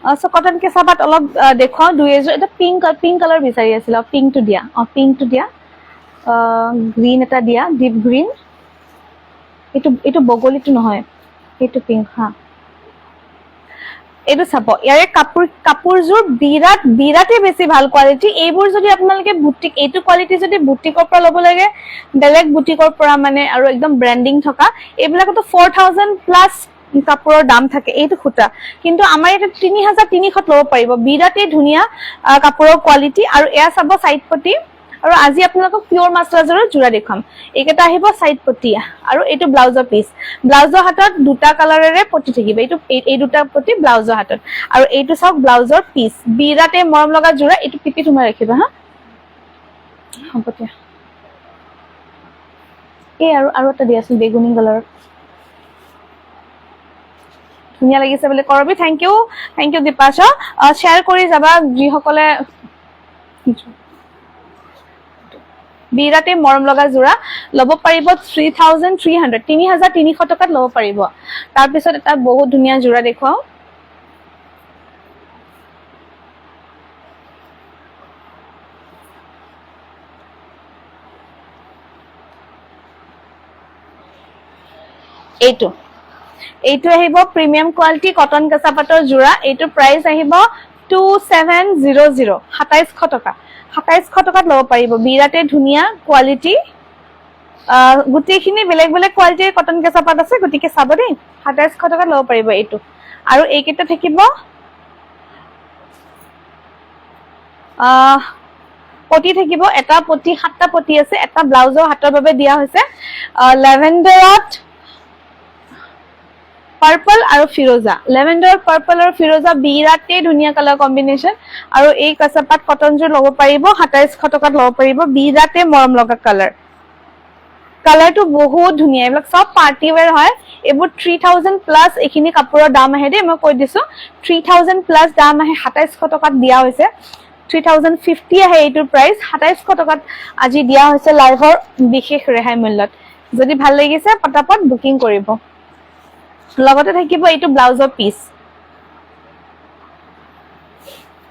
সো কটন কেঁচা পাট অলপ দেখুৱাও দুই এযোৰ এটা পিংক কালাৰ বিচাৰি আছিল পিংকটো দিয়া গ্ৰীন এটা দিয়া ডিপ গ্ৰীন এইটো বগলীটো নহয় এইটো পিংক হা এইটো চাব ইয়াৰে কাপোৰযোৰ বিৰাটে বেছি ভাল কোৱালিটি এইবোৰ যদি আপোনালোকে বুটিক এইটো কোৱালিটি যদি বুটিকৰ পৰা ল'ব লাগে বেলেগ বুটিকৰ পৰা মানে আৰু একদম ব্ৰ্যান্ডিং থকা এইবিলাকতো 4000 প্লাস কাপোৰৰ দাম থাকে এইটো খুটা কিন্তু আমাৰ এটা 3300 ল'ব পাৰিব বিৰাটে ধুনিয়া কাপোৰৰ কোৱালিটি আৰু এয়া চাব সাইড পটি আৰু আজি আপোনালোকক পিওৰ মাছৰাজৰ জোৰা দেখাম এইকেটা আহিব সাইড পটি আৰু এইটো ব্লাউজৰ পিস ব্লাউজৰ হাতত দুটা কালাৰেৰে পটি থাকিব এইটো এই দুটা পটি ব্লাউজৰ হাতত আৰু এইটো চাওক ব্লাউজৰ পিস বিৰাটে মৰম লগা জোৰা এইটো পিপি তোমাৰ ৰাখিবা হা হ'ব এই আৰু এটা দি আছিল বেগুনি কালাৰৰ ধুনিয়া লাগিছে বলে কৰবি থ্যাংক ইউ দীপাশা শেয়াৰ কৰি যাবা যি সকলে বিৰাটে মৰম লগা জোৰা লব পাৰিব 3300 টকাত লব পাৰিব তাৰ পিছত এটা বহুত ধুনিয়া জোৰা দেখুৱাও এইটো আহিব প্ৰিমিয়াম কোৱালিটি কটন কেঁচা পাটৰ জোৰা এইটো প্ৰাইস আহিব 2700 2700 টকা 2700 টকাত লব পাৰিব বিৰাটে ধুনিয়া কোৱালিটি গুটিখিনি বেলেগ কোৱালিটিৰ কটন কেঁচা পাট আছে গতিকে চাব দেই 2700 টকাত লব পাৰিব এইটো আৰু এইকেইটা থাকিব পটি থাকিব এটা পটি সাতটা পটি আছে এটা ব্লাউজৰ হাতৰ বাবে দিয়া হৈছে লেভেণ্ডাৰত পাৰ্পল আৰু ফিৰোজা লেভেণ্ডাৰ পাৰ্পল আৰু ফিৰোজা বিৰাটে ধুনিয়া কালাৰ কম্বিনেশন আৰু এই কাঁচাপাট কটনজোৰ লব পাৰিব 2700 টকাত লব পাৰিব বিৰাটে মৰম লগা কালাৰটো বহুত ধুনিয়া এইবিলাক সব পাৰ্টি ওয়্যাৰ হয় এইবোৰ 3000 প্লাস এখিনি কাপোৰৰ দাম আহে দে মই কৈ দিছো 3000 প্লাস দাম আহে 2700 টকাত দিয়া হৈছে 3050 আহে এইটোৰ প্ৰাইস 2700 টকাত আজি দিয়া হৈছে লাইভৰ বিশেষ ৰেহাই মূল্যত যদি ভাল লাগিছে পটাপট বুকিং কৰিব লগতে থাকিব এইটো ব্লাউজৰ পিস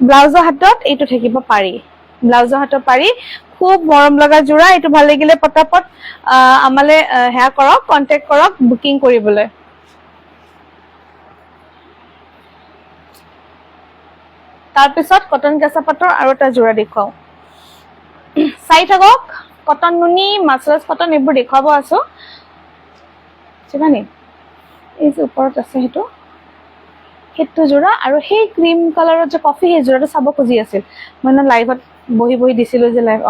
ব্লাউজৰ হাতত এইটো থাকিব পাৰি ব্লাউজৰ হাতত পাৰি খুব মৰম লগা জোৰা এইটো ভাল লাগিলে পটাপট আমালে হেয়া কৰক কন্টাক্ট কৰক বুকিং কৰিবলৈ তাৰ পিছত কটন কেঁচা পাটৰ আৰু এটা জোৰা দেখুৱাও চাই থাকক কটন নুনি মাছৰাজ কটন এইবোৰ দেখুৱাব আছো চিবানি এই যে ওপৰত আছে হেতু জোৰা আৰু সেই ক্ৰীম কালাৰৰ যে কফি হে জোৰাটো চাব খুজি আছিল মানে লাইভত বহি দিছিলো যে লাইভ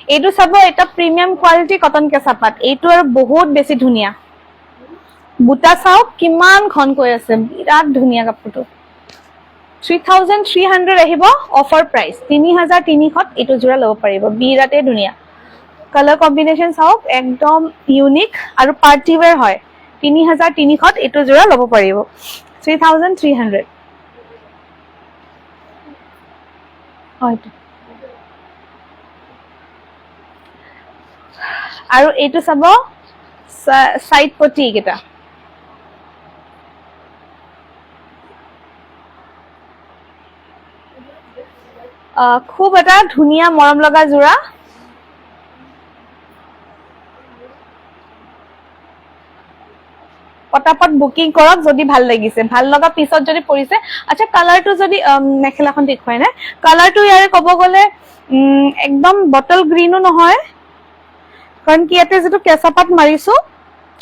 এইটো চাব এটা প্ৰিমিয়াম কোৱালিটি কটন কেঁচা পাট এইটো আৰু বহুত বেছি ধুনিয়া বুটা চাওক কিমান ঘন কৈ আছে বিৰাট ধুনিয়া কাপোৰটো 3300 আহিব অফাৰ প্ৰাইস 3300 এইটো জোৰা লব পাৰিব বিৰাটে ধুনিয়া কালাৰ কম্বিনেশন চাওক একদম ইউনিক আৰু পাৰ্টি ওয়্যাৰ হয় 3300 এইটো জোৰা লব পাৰিব 3300 হয়তো আৰু এইটো চাব সাইড পটি কেটা খুব এটা ধুনিয়া মৰম লগা জোৰা পটাপট বুকিং কৰক যদি ভাল লাগিছে ভাল লগা পিছত যদি পৰিছে আচ্ছা কালাৰটো যদি মেখেলাখন দেখুৱাই না কালাৰটো ইয়াৰে কব গলে একদম বটল গ্ৰীনো নহয় কাৰণ কি ইয়াতে যেটো কেঁচাপাত মাৰিছো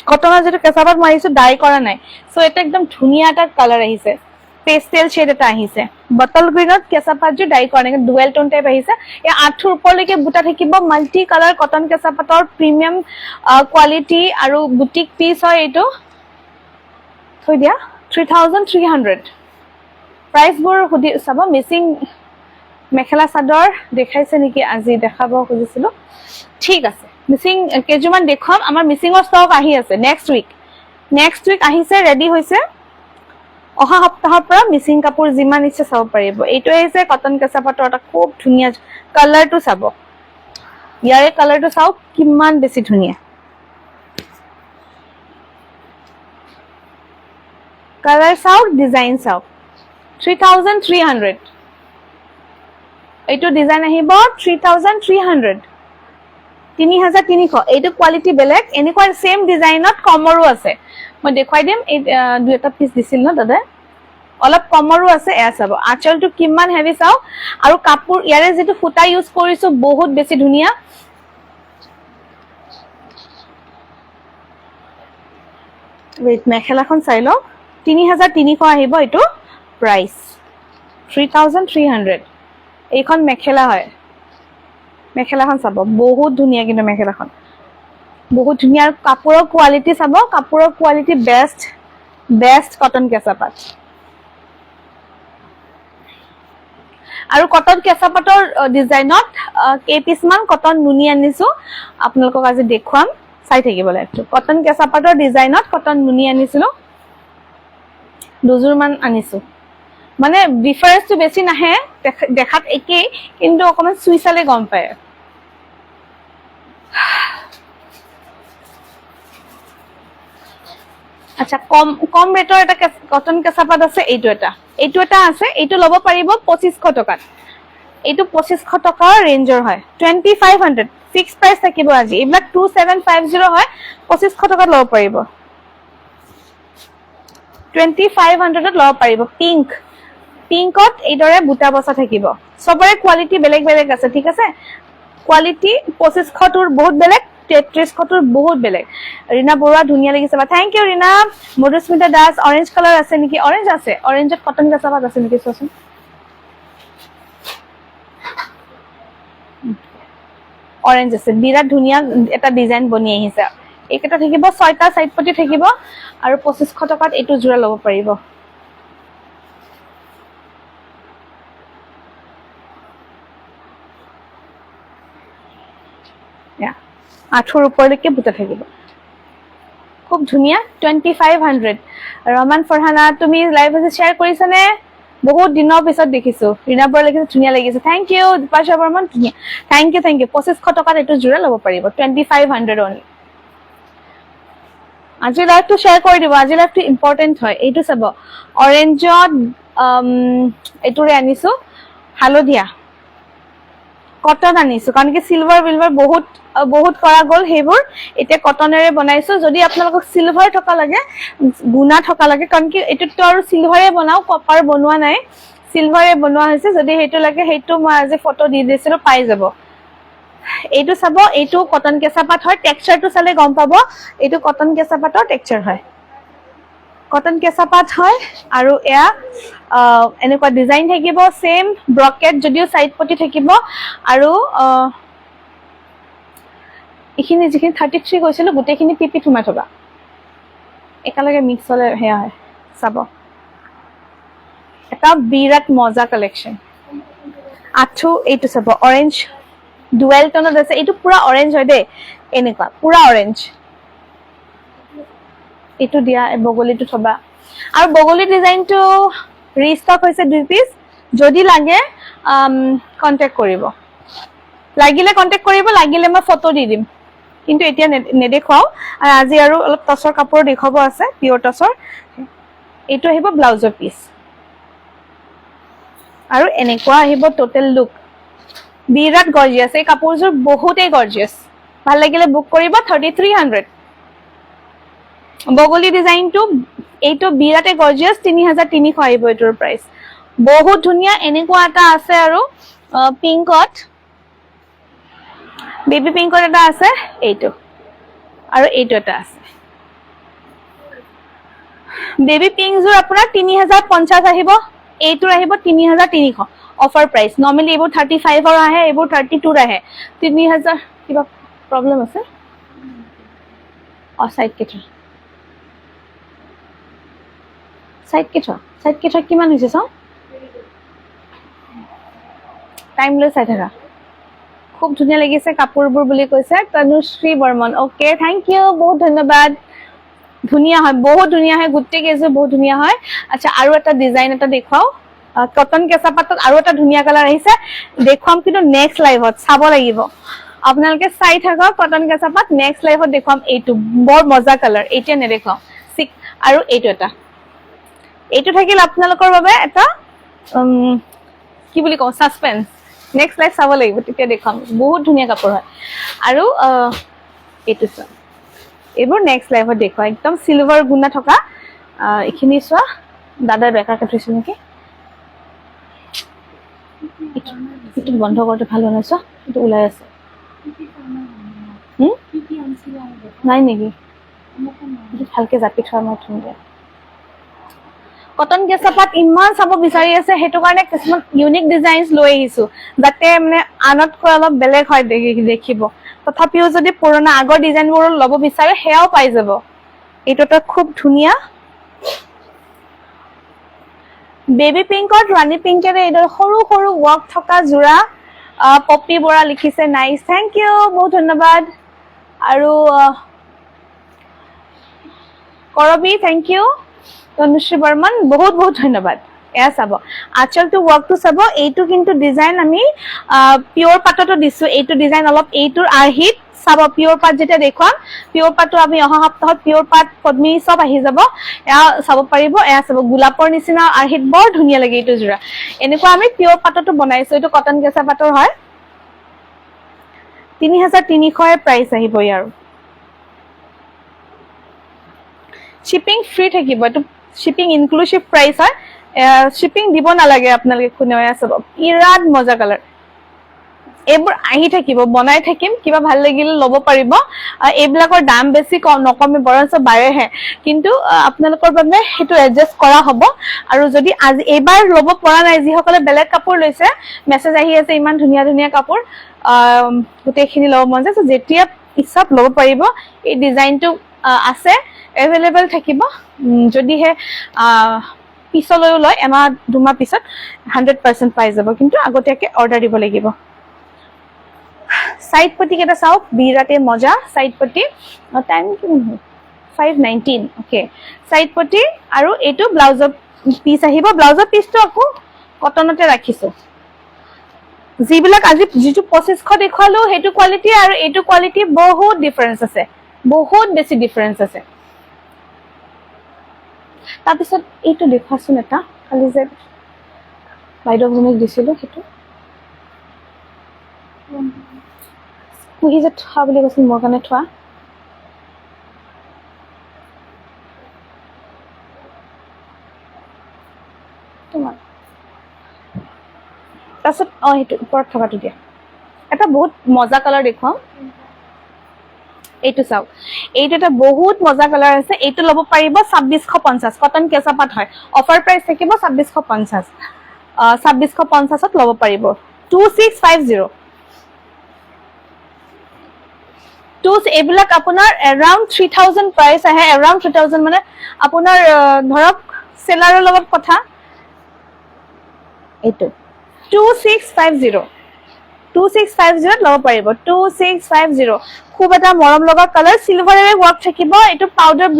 কটনৰ যেটো কেঁচাপাত মাৰিছো ডাই কৰা নাই সো এটা একদম ধুনিয়া এটা কালাৰ আহিছে পেস্টেল শেড এটা আহিছে বটল গ্ৰীনত কেঁচাপাত যে ডাই কৰা নাই ডুৱেল টোন টাইপ আহিছে এই আঠুৰ ওপৰলৈকে বুটা থাকিব মাল্টি কালাৰ কটন কেঁচাপাতৰ প্ৰিমিয়াম কোৱালিটি আৰু বুটিক পিস হয় এইটো থৈ দিয়া 3300 প্ৰাইস বোৰ খুদি চাব মিসিং মেখেলা চাদৰ দেখাইছে নেকি আজি দেখাব খুজিছিলো ঠিক আছে মিসিং কেজুমান দেখুৱাম আমাৰ মিসিংৰ ষ্টক আহি আছে নেক্সট উইক আহিছে ৰেডি হৈছে অহা সপ্তাহৰ পৰা মিসিং কাপোৰ যিমান ইচ্ছা চাব পাৰিব এইটো আহিছে কটন কেঁচাপাতৰ এটা খুব ধুনিয়া কালাৰটো চাব, ইয়াৰে কালাৰটো চাওক কিমান বেছি ধুনীয়া। কালাৰ চাওক, ডিজাইন চাওক। 3300 এইটো ডিজাইন আহিব 3300, 3300। এইটো কোৱালিটি বেলেগ, এনেকুৱা সেম ডিজাইনত কমৰো আছে, মই দেখুৱাই দিম। এই দুই এটা পিস দিছিল ন দাদা, অলপ কমৰো আছে। এয়া চাব আঁচলটো কিমান হেভি চাওক, আৰু কাপোৰ ইয়াৰে যেটো ফুটা ইউজ কৰিছো বহুত বেছি ধুনীয়া। ওয়েট মেখেলাখন চাই লও, 3300 আহিব এইটো প্ৰাইস, 3300। এইখন মেখেলা হয়, মেখেলাখন চাব বহুত ধুনীয়া, কিন্তু মেখেলাখন বহুত ধুনীয়া। আৰু কাপোৰৰ কোৱালিটি চাব, কাপোৰৰ কোৱালিটি বেষ্ট, বেষ্ট কটন কেঁচা পাট। আৰু কটন কেঁচা পাটৰ ডিজাইনত কেইপিছমান কটন নুনি আনিছো, আপোনালোকক আজি দেখুৱাম, চাই থাকিব লাইভটো। কটন কেঁচা পাটৰ ডিজাইনত কটন নুনি আনিছিলো, দুযোৰ মান আনিছো। মানে ডিফাৰেন্সটো বেছি নাহে, দেখাত একেই, কিন্তু অকমান চুই চালে গম পায়। আচ্ছা, কম ৰেটৰ এটা কটন কেঁচা পাট আছে, এইটো এটা আছে। এইটো ল'ব পাৰিব 2500 টকাত। এইটো 2500 টকাৰ ৰেঞ্জৰ হয়, 2500 ফিক্স প্ৰাইচ থাকিব আজি। এইবিলাক 2750 হয়, 2500 টকাত ল'ব পাৰিব, 2500ত ল'ব পাৰিব। পিংকত এইদৰে বুটা বসা থাকিব। সবৰে কোৱালিটি বেলেগ বেলেগ আছে, ঠিক আছে। কোৱালিটি 2500 বহুত বেলেগ, 3300 বহুত বেলেগ। ৰীনা বৰুৱা ধুনীয়া লাগিছে বা, thank you Rina. Madhusmita Das, orange colour আছে নেকি? অৰেঞ্জ আছে, অৰেঞ্জত কটন কেঁচা পাট আছে নেকি চোৱাচোন। অৰেঞ্জ আছে, বিৰাট ধুনীয়া এটা ডিজাইন বনি আহিছে। এইকেইটা থাকিব 6টা সাইড পটি থাকিব, আৰু 2500 টকাত এইটো জোৰা ল'ব পাৰিব। আঁঠুৰ ওপৰলৈকে বুটা থাকিব, খুব ধুনীয়া। 2500। ৰমান ফৰহানা, তুমি লাইভ আজি শ্বেয়াৰ কৰিছানে? বহুত দিনৰ পিছত দেখিছো। ৰীনা বৰা লিখিছে ধুনীয়া লাগিছে, থেংক ইউ। দীপাশা বৰ্মন ধুনীয়া, থেংক ইউ। 2500 টকাত এইটো জোৰা ল'ব পাৰিব, 2500 অনলি। আজি লাইভটো শ্বেয়াৰ কৰি দিব, আজি লাইভটো ইম্পৰ্টেণ্ট হয়। এইটো চাব, অৰেঞ্জত এইটোৰে আনিছো, হালধীয়া কটন আনিছো, কাৰণ কি চিলভাৰ বিলভাৰ বহুত কৰা গ'ল, সেইবোৰ এতিয়া কটনেৰে বনাইছো। যদি আপোনালোকক চিলভাৰ থকা লাগে, গুণা থকা লাগে, কাৰণ কি এইটোতো আৰু চিলভাৰে বনাও, কপাৰ বনোৱা নাই, চিলভাৰে বনোৱা হৈছে। যদি সেইটো লাগে, সেইটো মই আজি ফটো দি দিছিলো, পাই যাব। এইটো চাব, এইটো কটন কেঁচা পাট হয়, টেক্সচাৰটো চালে গম পাব এইটো কটন কেঁচা পাটৰ টেক্সচাৰ হয়, কটন কেঁচা পাট হয়। আৰু এয়া এনেকুৱা ডিজাইন থাকিব, সেম ব্ৰকেট, যদিও সাইড পটি থাকিব। আৰু এইখিনি যিখিনি 33 কৈছিলো, গোটেইখিনি পিপিত সোমাই থবা, একেলগে মিক্স হলে সেয়া হয়। চাব, এটা বিৰাট মজা কালেকশ্যন। আঁঠু এইটো চাব, অৰেঞ্জ ডুৱেল টনত আছে, এইটো পুৰা অৰেঞ্জ হয় দেই, এনেকুৱা পুৰা অৰেঞ্জ। এইটো দিয়া, বগলীটো থবা। আৰু বগলী ডিজাইনটো ৰিষ্টক হৈছে 2 পিস। যদি লাগে কন্টেক্ট কৰিব, লাগিলে কন্টেক্ট কৰিব, লাগিলে মই ফটো দি দিম, কিন্তু এতিয়া নেদেখুৱাও। আৰু আজি আৰু অলপ টচৰ কাপোৰ দেখুৱাব আছে, পিয়ৰ টচৰ। এইটো আহিব ব্লাউজৰ পিস, আৰু এনেকুৱা আহিব টোটেল লুক। বিৰাট গৰ্জিয়াছ, এই কাপোৰযোৰ বহুতেই গৰ্জিয়াছ। ভাল লাগিলে বুক কৰিব, 3300। বগলী ডিজাইনটো এইটো বিৰাটে গৰ্জিয়াছ, 3300 আহিব এইটোৰ প্ৰাইস। বহুত ধুনীয়া। এনেকুৱা এটা আছে, আৰু পিংকত, বেবি পিংকত এটা আছে, এইটো, আৰু এইটো এটা আছে। বেবি পিংক যোৰ আপোনাৰ 3050 আহিব, এইটোৰ আহিব 3300 অফাৰ প্ৰাইস। নৰ্মেলি এইবোৰ 35 আহে, এইবোৰ 32 আহে। 3000 কিবা প্ৰব্লেম আছে, সাইড কেথা কিমান হৈছে চাও, টাইম লৈ চাই থাকা। খুব ধুনীয়া লাগিছে কাপোৰবোৰ বুলি কৈছে Tanushree Barman. Okay, thank you, বহুত ধন্যবাদ। ধুনীয়া হয়, বহুত ধুনীয়া হয়, গোটেই কেইযোৰ বহুত ধুনীয়া হয়। আচ্ছা, আৰু এটা ডিজাইন এটা দেখুৱাও, কটন কেঁচা পাটত আৰু এটা ধুনীয়া কালাৰ আহিছে দেখুৱাম কিন্তু নেক্সট লাইভত চাব লাগিব আপোনালোকে চাই থাকক কটন কেঁচা পাট নেক্সট লাইভত দেখুৱাম এইটো বৰ মজা কালাৰ এতিয়া নেদেখাও আৰু এইটো থাকিল আপোনালোকৰ বাবে এটা কি বুলি কওঁ সাসপেন্স নেক্সট লাইভ চাব লাগিব তেতিয়া দেখুৱাম বহুত ধুনীয়া কাপোৰ হয় আৰু এইটো চোৱা এইবোৰ নেক্সট লাইভত দেখুৱা একদম সিলভাৰ গুণা থকা এইখিনি চোৱা দাদাৰ বেকাৰ কাটিছিল নেকি এইটো বন্ধ কৰোঁতে ভাল হোৱা নাই চোৱা এইটো ওলাই আছে নাই নেকি ভালকে জাপি থোৱা মই ধুনীয়া কটন কেঁচা পাট ইমান চাব বিচাৰি আছে সেইটো কাৰণে কিছুমান ইউনিক ডিজাইনছ লৈ আহিছো যাতে মানে আনতকৈ অলপ বেলেগ হয় দেখিব তথাপিও যদি পুৰণা আগৰ ডিজাইনবোৰ ল'ব বিচাৰে সেয়াও পাই যাব এইটো এটা খুব ধুনীয়া বেবি পিংকত ৰাণী পিংকেৰে এইদৰে সৰু সৰু ৱৰ্ক থকা জোৰা পপি বৰা লিখিছে নাইস থ্যাংক ইউ বহুত ধন্যবাদ আৰু কৰবি থ্যাংক ইউ তনুশ্ৰী বৰ্মন বহুত বহুত ধন্যবাদ এয়া চাব আঁচলটো ৱৰ্কটো চাব এইটো কিন্তু ডিজাইন আমি পিয়ৰ পাটতো দিছো এইটো ডিজাইন অলপ এইটোৰ আৰ্হিত চাব পিয়ৰ পাট যেতিয়া দেখুৱাম পিয়ৰ পাটটো আমি অহা সপ্তাহত পিয়ৰ পাট পদ্মী সব আহি যাব এয়া চাব পাৰিব এয়া চাব গোলাপৰ নিচিনা আৰ্হিত বৰ ধুনীয়া লাগে এইটো জোৰা এনেকুৱা আমি পিয়ৰ পাটতো বনাইছো এইটো কটন কেঁচা পাটৰ হয় 3300 প্ৰাইস আহিব ইয়াৰ শিপিং ফ্ৰী থাকিব এটো শিপিং ইনক্লুসিভ প্ৰাইস হয় শিপিং দিব নালাগে আপোনালোকে কোনেও আছে বিৰাট মজা কালাৰ এইবোৰ আহি থাকিব বনাই থাকিম কিবা ভাল লাগিলে ল'ব পাৰিব এইবিলাকৰ দাম বেছি নকমে বৰঞ্চ বাঢ়েহে কিন্তু আপোনালোকৰ বাবে হেতু এডজাস্ট কৰা হ'ব আৰু যদি আজি এবাৰ ল'ব পৰা নাই যিসকলে বেলেগ কাপোৰ লৈছে মেছেজ আহি আছে ইমান ধুনীয়া ধুনীয়া কাপোৰ গোটেইখিনি ল'ব মন যায় যেতিয়া ইচ্ছা ল'ব পাৰিব এই ডিজাইনটো আছে এভেইলেবল থাকিব যদিহে পিছলৈও লয় এমাহ দুমাহ পিছত 100% পাই যাব কিন্তু আগতীয়াকে অৰ্ডাৰ দিব লাগিব সাইড পটি কেটা চাওক বিৰাটে মজা সাইড পটি টাইম কিমান হয় 5:19 ওকে সাইড পটি আৰু এটো ব্লাউজৰ পিস আহিব ব্লাউজৰ পিসটো আকৌ কটনতে ৰাখিছো যিবিলাক আজি যিটো 2500 দেখালো হেতু কোৱালিটি আৰু এটো কোৱালিটি বহুত ডিফাৰেন্স আছে বহুত বেছি ডিফাৰেন্স আছে তাৰপিছত এইটো দেখাছোন এটা খালি যে বাইদেউজনীক দিছিলো হেতু কুহি যে থোৱা বুলি কৈছিল মোৰ কাৰণে থোৱা তোমাৰ তাৰপিছত হেতু ওপৰত থকাটো দিয়া এটা বহুত মজা কালাৰ দেখুৱাম এইটো চাও এইটো এটা বহুত মজা কালাৰ আছে এইটো ল'ব পাৰিব 2650 কটন কেঁচা পাট হয় অফাৰ প্ৰাইস থাকিব 2650 2650 ত ল'ব পাৰিব 2650 এইবিলাক আপোনাৰ around 3000 প্ৰাইস আহে around 3000 মানে আপোনাৰ ধৰক সেলাৰৰ লগত কথা এইটো 2650 ল'ব পাৰিব 2650 খুব এটা মৰম লগা কালাৰ সিলভাৰেৰে ওয়াৰ্ক থাকিব এটো পাউডাৰ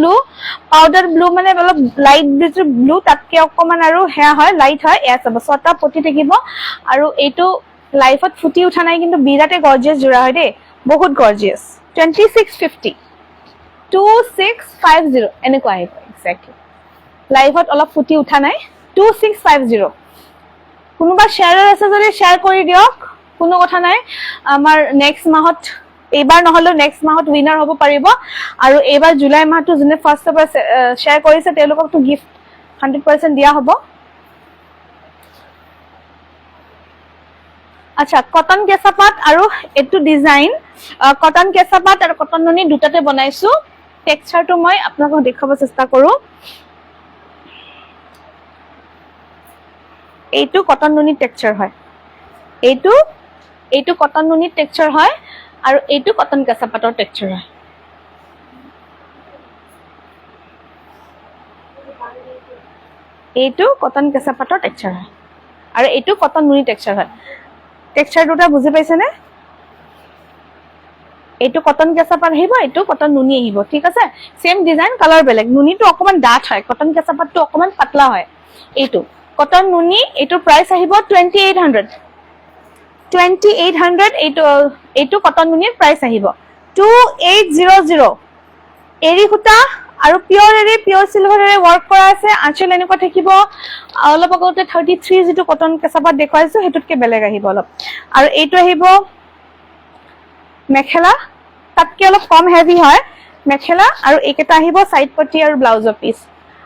ব্লু মানে অলপ লাইট ব্লু তাতকে অকমান আৰু হেয়া হয় লাইট হয় এয়া চাব ছটা পটি থাকিব আৰু এইটো লাইফত ফুটি উঠা নাই কিন্তু বিৰাটে গৰ্জিয়াস জোৰা হয় দে বহুত গৰ্জিয়াস 2650 2650 এনেকুৱা আহিব এক্স্যাক্টলি লাইফত অলপ ফুটি উঠা নাই 2650 কোনোবা শেয়াৰৰ আছে যদি শেয়াৰ কৰি দিয়ক কোনো কথা নাই আমাৰ নেক্সট মাহত এবাৰ নহলে নেক্সট মাহত উইনাৰ হ'ব পাৰিব আৰু এবাৰ জুলাই মাহটো জনে ফাৰ্স্ট অফ শেয়াৰ কৰিছে তেওঁলোককটো গিফট 100% দিয়া হ'ব আচ্ছা কটন কেঁচা পাট আৰু এটো ডিজাইন কটন কেঁচা পাট আৰু কটন নুনি দুটাতে বনাইছো টেক্সচাৰটো মই আপোনালোকক দেখাব চেষ্টা কৰো এইটো কটন নুনি টেক্সচাৰ হয় এইটো কটন নুনি টেক্সচাৰ হয় আৰু এইটো কটন কেঁচা পাটৰ টেক্সচাৰ হয় এইটো কটন কেঁচা পাটৰ টেক্সচাৰ হয় আৰু এইটো কটন নুনি টেক্সচাৰ হয় টেক্সচাৰ দুটা বুজি পাইছে নে এইটো কটন কেঁচা পাট আহিব এইটো কটন নুনি আহিব ঠিক আছে সেম ডিজাইন কালাৰ বেলেগ নুনিটো অকমান ডাঠ হয় কটন কেঁচা পাটটো অকমান পাতলা হয় এইটো কটন নুনি এইটোৰ প্ৰাইস আহিব 2800 এইটো কটন নুনিৰ প্ৰাইস আহিব 2800 এৰি সূতা আৰু পিওৰ এৰি পিওৰ সিলভাৰেৰে ওয়াৰ্ক কৰা আছে আঁচল এনেকুৱা থাকিব অলপ আগতে 33 যেটো কটন কেঁচাপাত দেখুৱাইছো হেতুতকে বেলেগ আহিব অলপ আৰু এইটো আহিব মেখেলা তাতকে অলপ কম হেভি হয় মেখেলা আৰু এইকেটা আহিব সাইড পটি আৰু ব্লাউজৰ পিস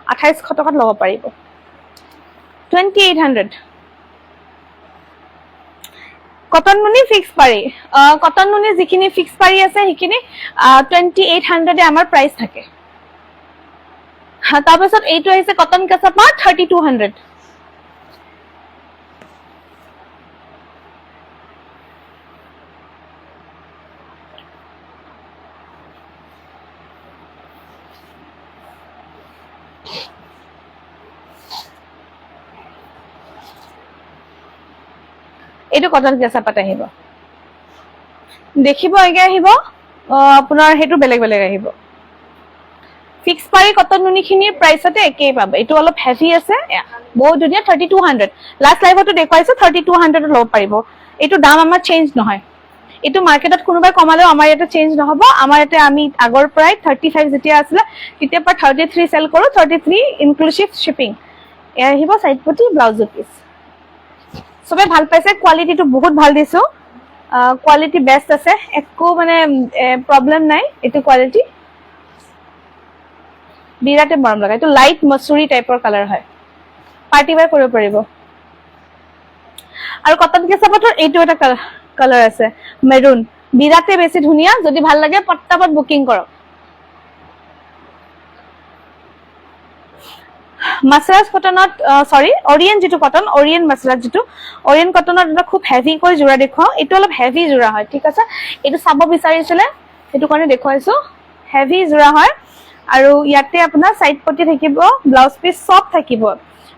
2800 টকাত ল'ব পাৰিব 2800 কটন নুনি ফিক্স পাৰি কটন নুনি যিখিনি ফিক্স পাৰি আছে সেইখিনি 2800 এ আমাৰ প্ৰাইস থাকে তাৰ পিছত এইটো আহিছে কটন কেঁচাপা 3200 এইটো কটন কেঁচাপাত আহিব দেখিব আগে আহিব আপোনাৰ হেতু বেলেগ বেলেগ আহিব ফিক্স পাৰি কটন নুনিখিনিৰ প্ৰাইসতে একেই পাব এইটো অলপ হেভি আছে বহুত ধুনিয়া 3200 লাষ্ট লাইভতো দেখুৱাইছো 3200 ল'ব পাৰিব এইটো দাম আমাৰ চেঞ্জ নহয় এইটো মাৰ্কেটত কোনোবাই কমালেও আমাৰ ইয়াতে চেঞ্জ নহব আমাৰ ইয়াতে আমি আগৰ প্ৰায় 35 যেতিয়া আছিল তেতিয়া পৰা 33 সেল কৰো 33 ইনক্লুসিভ শিপিং এয়া আহিব সাইড পটি ব্লাউজ পিস সবে ভাল পাইছে কোৱালিটিটো বহুত ভাল দিছো কোৱালিটি বেস্ট আছে একো মানে প্ৰবলেম নাই এটো কোৱালিটি বিৰাতে মৰম লগা এটো লাইট মসুৰী টাইপৰ কালাৰ হয় পাৰ্টি ওয়্যাৰ কৰিব পাৰিব আৰু কটন কেঁচাপাতৰ এইটো এটা কালাৰ আছে মেৰুন বিৰাতে বেছি ধুনিয়া যদি ভাল লাগে পট্টাপট বুকিং কৰক মাছৰাজ কটনত সৰি অৰিয়েন্ট যেটো কটন অৰিয়েন্ট মাছৰাজ যেটো অৰিয়েন্ট কটনত এটা খুব হেভি কৈ জোৰা দেখুৱাও এইটো অলপ হেভি জোৰা হয় ঠিক আছে এইটো চাব বিচাৰিছিলে এইটো কাৰণে দেখুৱাইছো হেভি জোৰা হয় আৰু ইয়াতে আপোনাৰ সাইড পটি থাকিব ব্লাউজ পিস সব থাকিব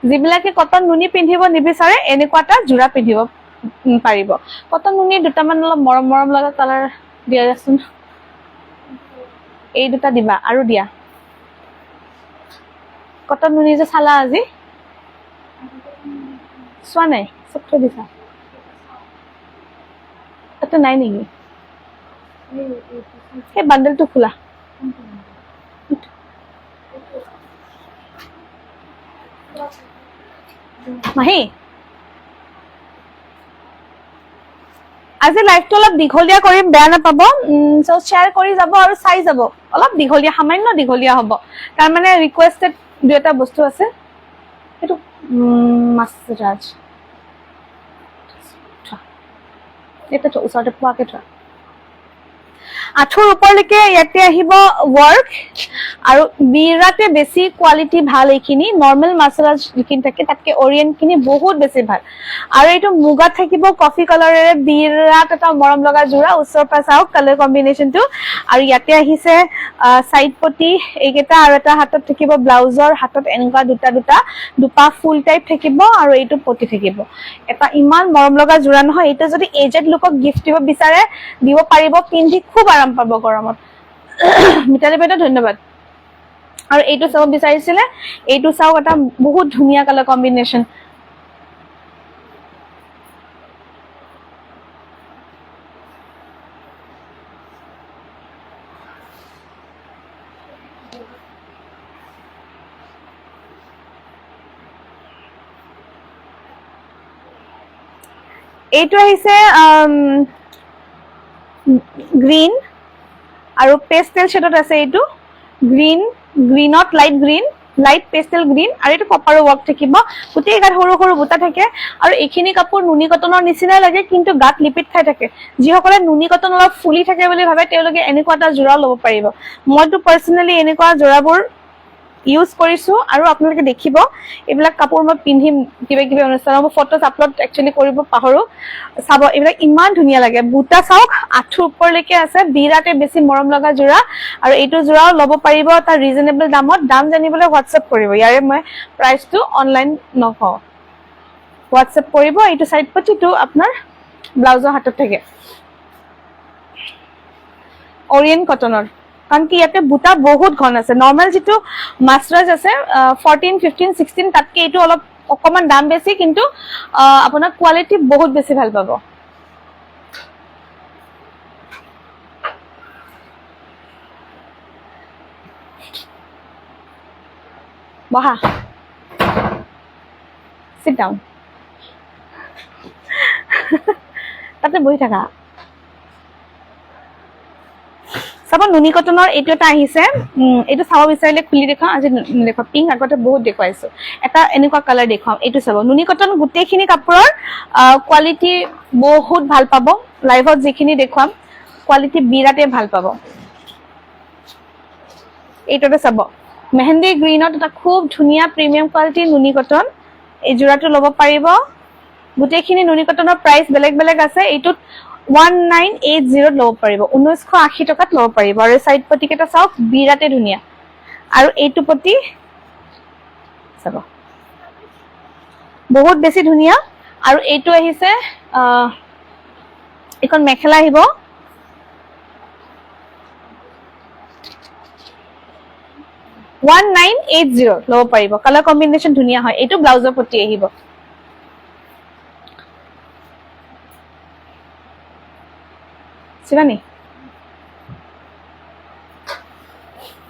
যিবিলাকে কটন নুনি পিন্ধিব নিবিচাৰে এনেকুৱাটা জোৰা পিন্ধিব পাৰিব কটন নুনি দুটামান অলপ মৰম মৰম লগা কালাৰ দিয়া আছে এই দুটা দিবা আৰু দিয়া কটন নুনি যে চালা আজি সোৱা নাই সব থৈ দিছা এটা নাই নেকি এই বান্ডলটো খোলা মাহি আজি লাইভটো অলপ দীঘলীয়া কৰিম বেয়া নাপাব সো শেয়াৰ কৰি যাব আৰু চাই যাব অলপ দীঘলীয়া সামান্য দীঘলীয়া হ'ব তাৰ মানে ৰিকুৱেস্টেড দুটা বস্তু আছে এটো মাছৰাজ এটা তো ওচৰতে পোৱাকে থোৱা আঠুৰ ওপৰলৈকে ইয়াতে আহিব ওয়াৰ্ক আৰু বিৰাতে বেছি কোৱালিটি ভাল এইখিনি নৰমাল মাছৰাজ যিখিনি থাকে তাতকে অৰিয়েন্ট খিনি বহুত বেছি ভাল আৰু এইটো মুগা থাকিব কফি কালাৰেৰে বিৰাট এটা মৰম লগা জোৰা ওচৰ পৰা চাওক কালাৰ কম্বিনেশনটো আৰু ইয়াতে আহিছে সাইড পটি এইকেটা আৰু এটা হাতত থাকিব ব্লাউজৰ হাতত এনেকুৱা দুটা ফুল টাইপ থাকিব আৰু এইটো পটি থাকিব এটা ইমান মৰম লগা জোৰা নহয় এইটো যদি এজেড লুকক গিফট দিব বিচাৰে দিব পাৰিব পিন্ধি খুব আৰাম পাব গৰমত মিতালী বাইদেউ ধন্যবাদ আৰু এইটো চাব বিচাৰিছিলে এইটো চাও এটা বহুত ধুনিয়া কালাৰ কম্বিনেশন এইটো আহিছে গ্ৰীন আৰু পেস্টেল শেডত আছে এইটো গ্ৰীনত লাইট পেস্টেল গ্ৰীন আৰু এইটো কপাৰৰ ওয়াৰ্ক থাকিব গোটেই গাত সৰু সৰু বুটা থাকে আৰু এইখিনি কাপোৰ নুনি কটনৰ নিচিনা লাগে কিন্তু গাত লিপিত খাই থাকে যিসকলে নুনি কটন অলপ ফুলি থাকে বুলি ভাবে তেওঁলোকে এনেকুৱা এটা জোৰা ল'ব পাৰিব মইতো পাৰ্সোনালি এনেকুৱা জোৰাবোৰ ইউজ কৰিছো আৰু আপোনালোকে দেখিব এইবিলাক কাপোৰ মই পিন্ধিম কিবা অনুষ্ঠানত মই ফটোজ আপলোড একচুয়ালি কৰিব পাহৰো চাব এইবিলাক ইমান ধুনিয়া লাগে বুটা চাওক আঠুৰ ওপৰলৈকে আছে বিৰাতে বেছি মৰম লগা জোৰা আৰু এইটো জোৰাও ল'ব পাৰিব এটা ৰিজনেবল দামত দাম জানিবলৈ হোৱাটসএপ কৰিব ইয়াৰে মই প্ৰাইসটো অনলাইন নকওঁ হোৱাটসএপ কৰিব এইটো সাইড পটিটো আপোনাৰ ব্লাউজৰ হাতত থাকে অৰিয়েন্ট কটনৰ কাৰণ কি ইয়াতে বুটা বহুত ঘন আছে নৰমাল যেটো মাছৰাজ আছে 14 15 16 তাতকে এইটো অলপ অকমান দাম বেছি কিন্তু আপোনাৰ কোৱালিটি বহুত বেছি ভাল পাব বহা sit down তাতে বহি থাকা চাব নুনি কটনৰ এইটো এটা আহিছে এইটো চাব বিচাৰিলে খুলি দেখাও আজি দেখো পিংক আগতে বহুত দেখুৱাইছো এটা এনেকুৱা কালাৰ দেখাও এইটো চাব নুনি কটন গোটেইখিনি কাপোৰৰ কোৱালিটি বহুত ভাল পাব লাইভত যিখিনি দেখুৱাম কোৱালিটি বিৰাটে ভাল পাব এইটোতে চাব মেহেন্দি গ্ৰীনত এটা খুব ধুনীয়া প্ৰিমিয়াম কোৱালিটি নুনি কটন এই জোৰাটো ল'ব পাৰিব গোটেইখিনি নুনি কটনৰ প্ৰাইস বেলেগ বেলেগ আছে এইটোত 1980 ল'ব পাৰিব 1980 টকাত ল'ব পাৰিব আৰু সাইড পটি কেটা চাওক বিৰাটে ধুনীয়া আৰু এইটো পটি চাব বহুত বেছি ধুনীয়া আৰু এইটো আহিছে এখন মেখেলা আহিব 1980 ল'ব পাৰিব কালাৰ কম্বিনেশন ধুনীয়া হয় এইটো ব্লাউজৰ পটি আহিব শিৱানী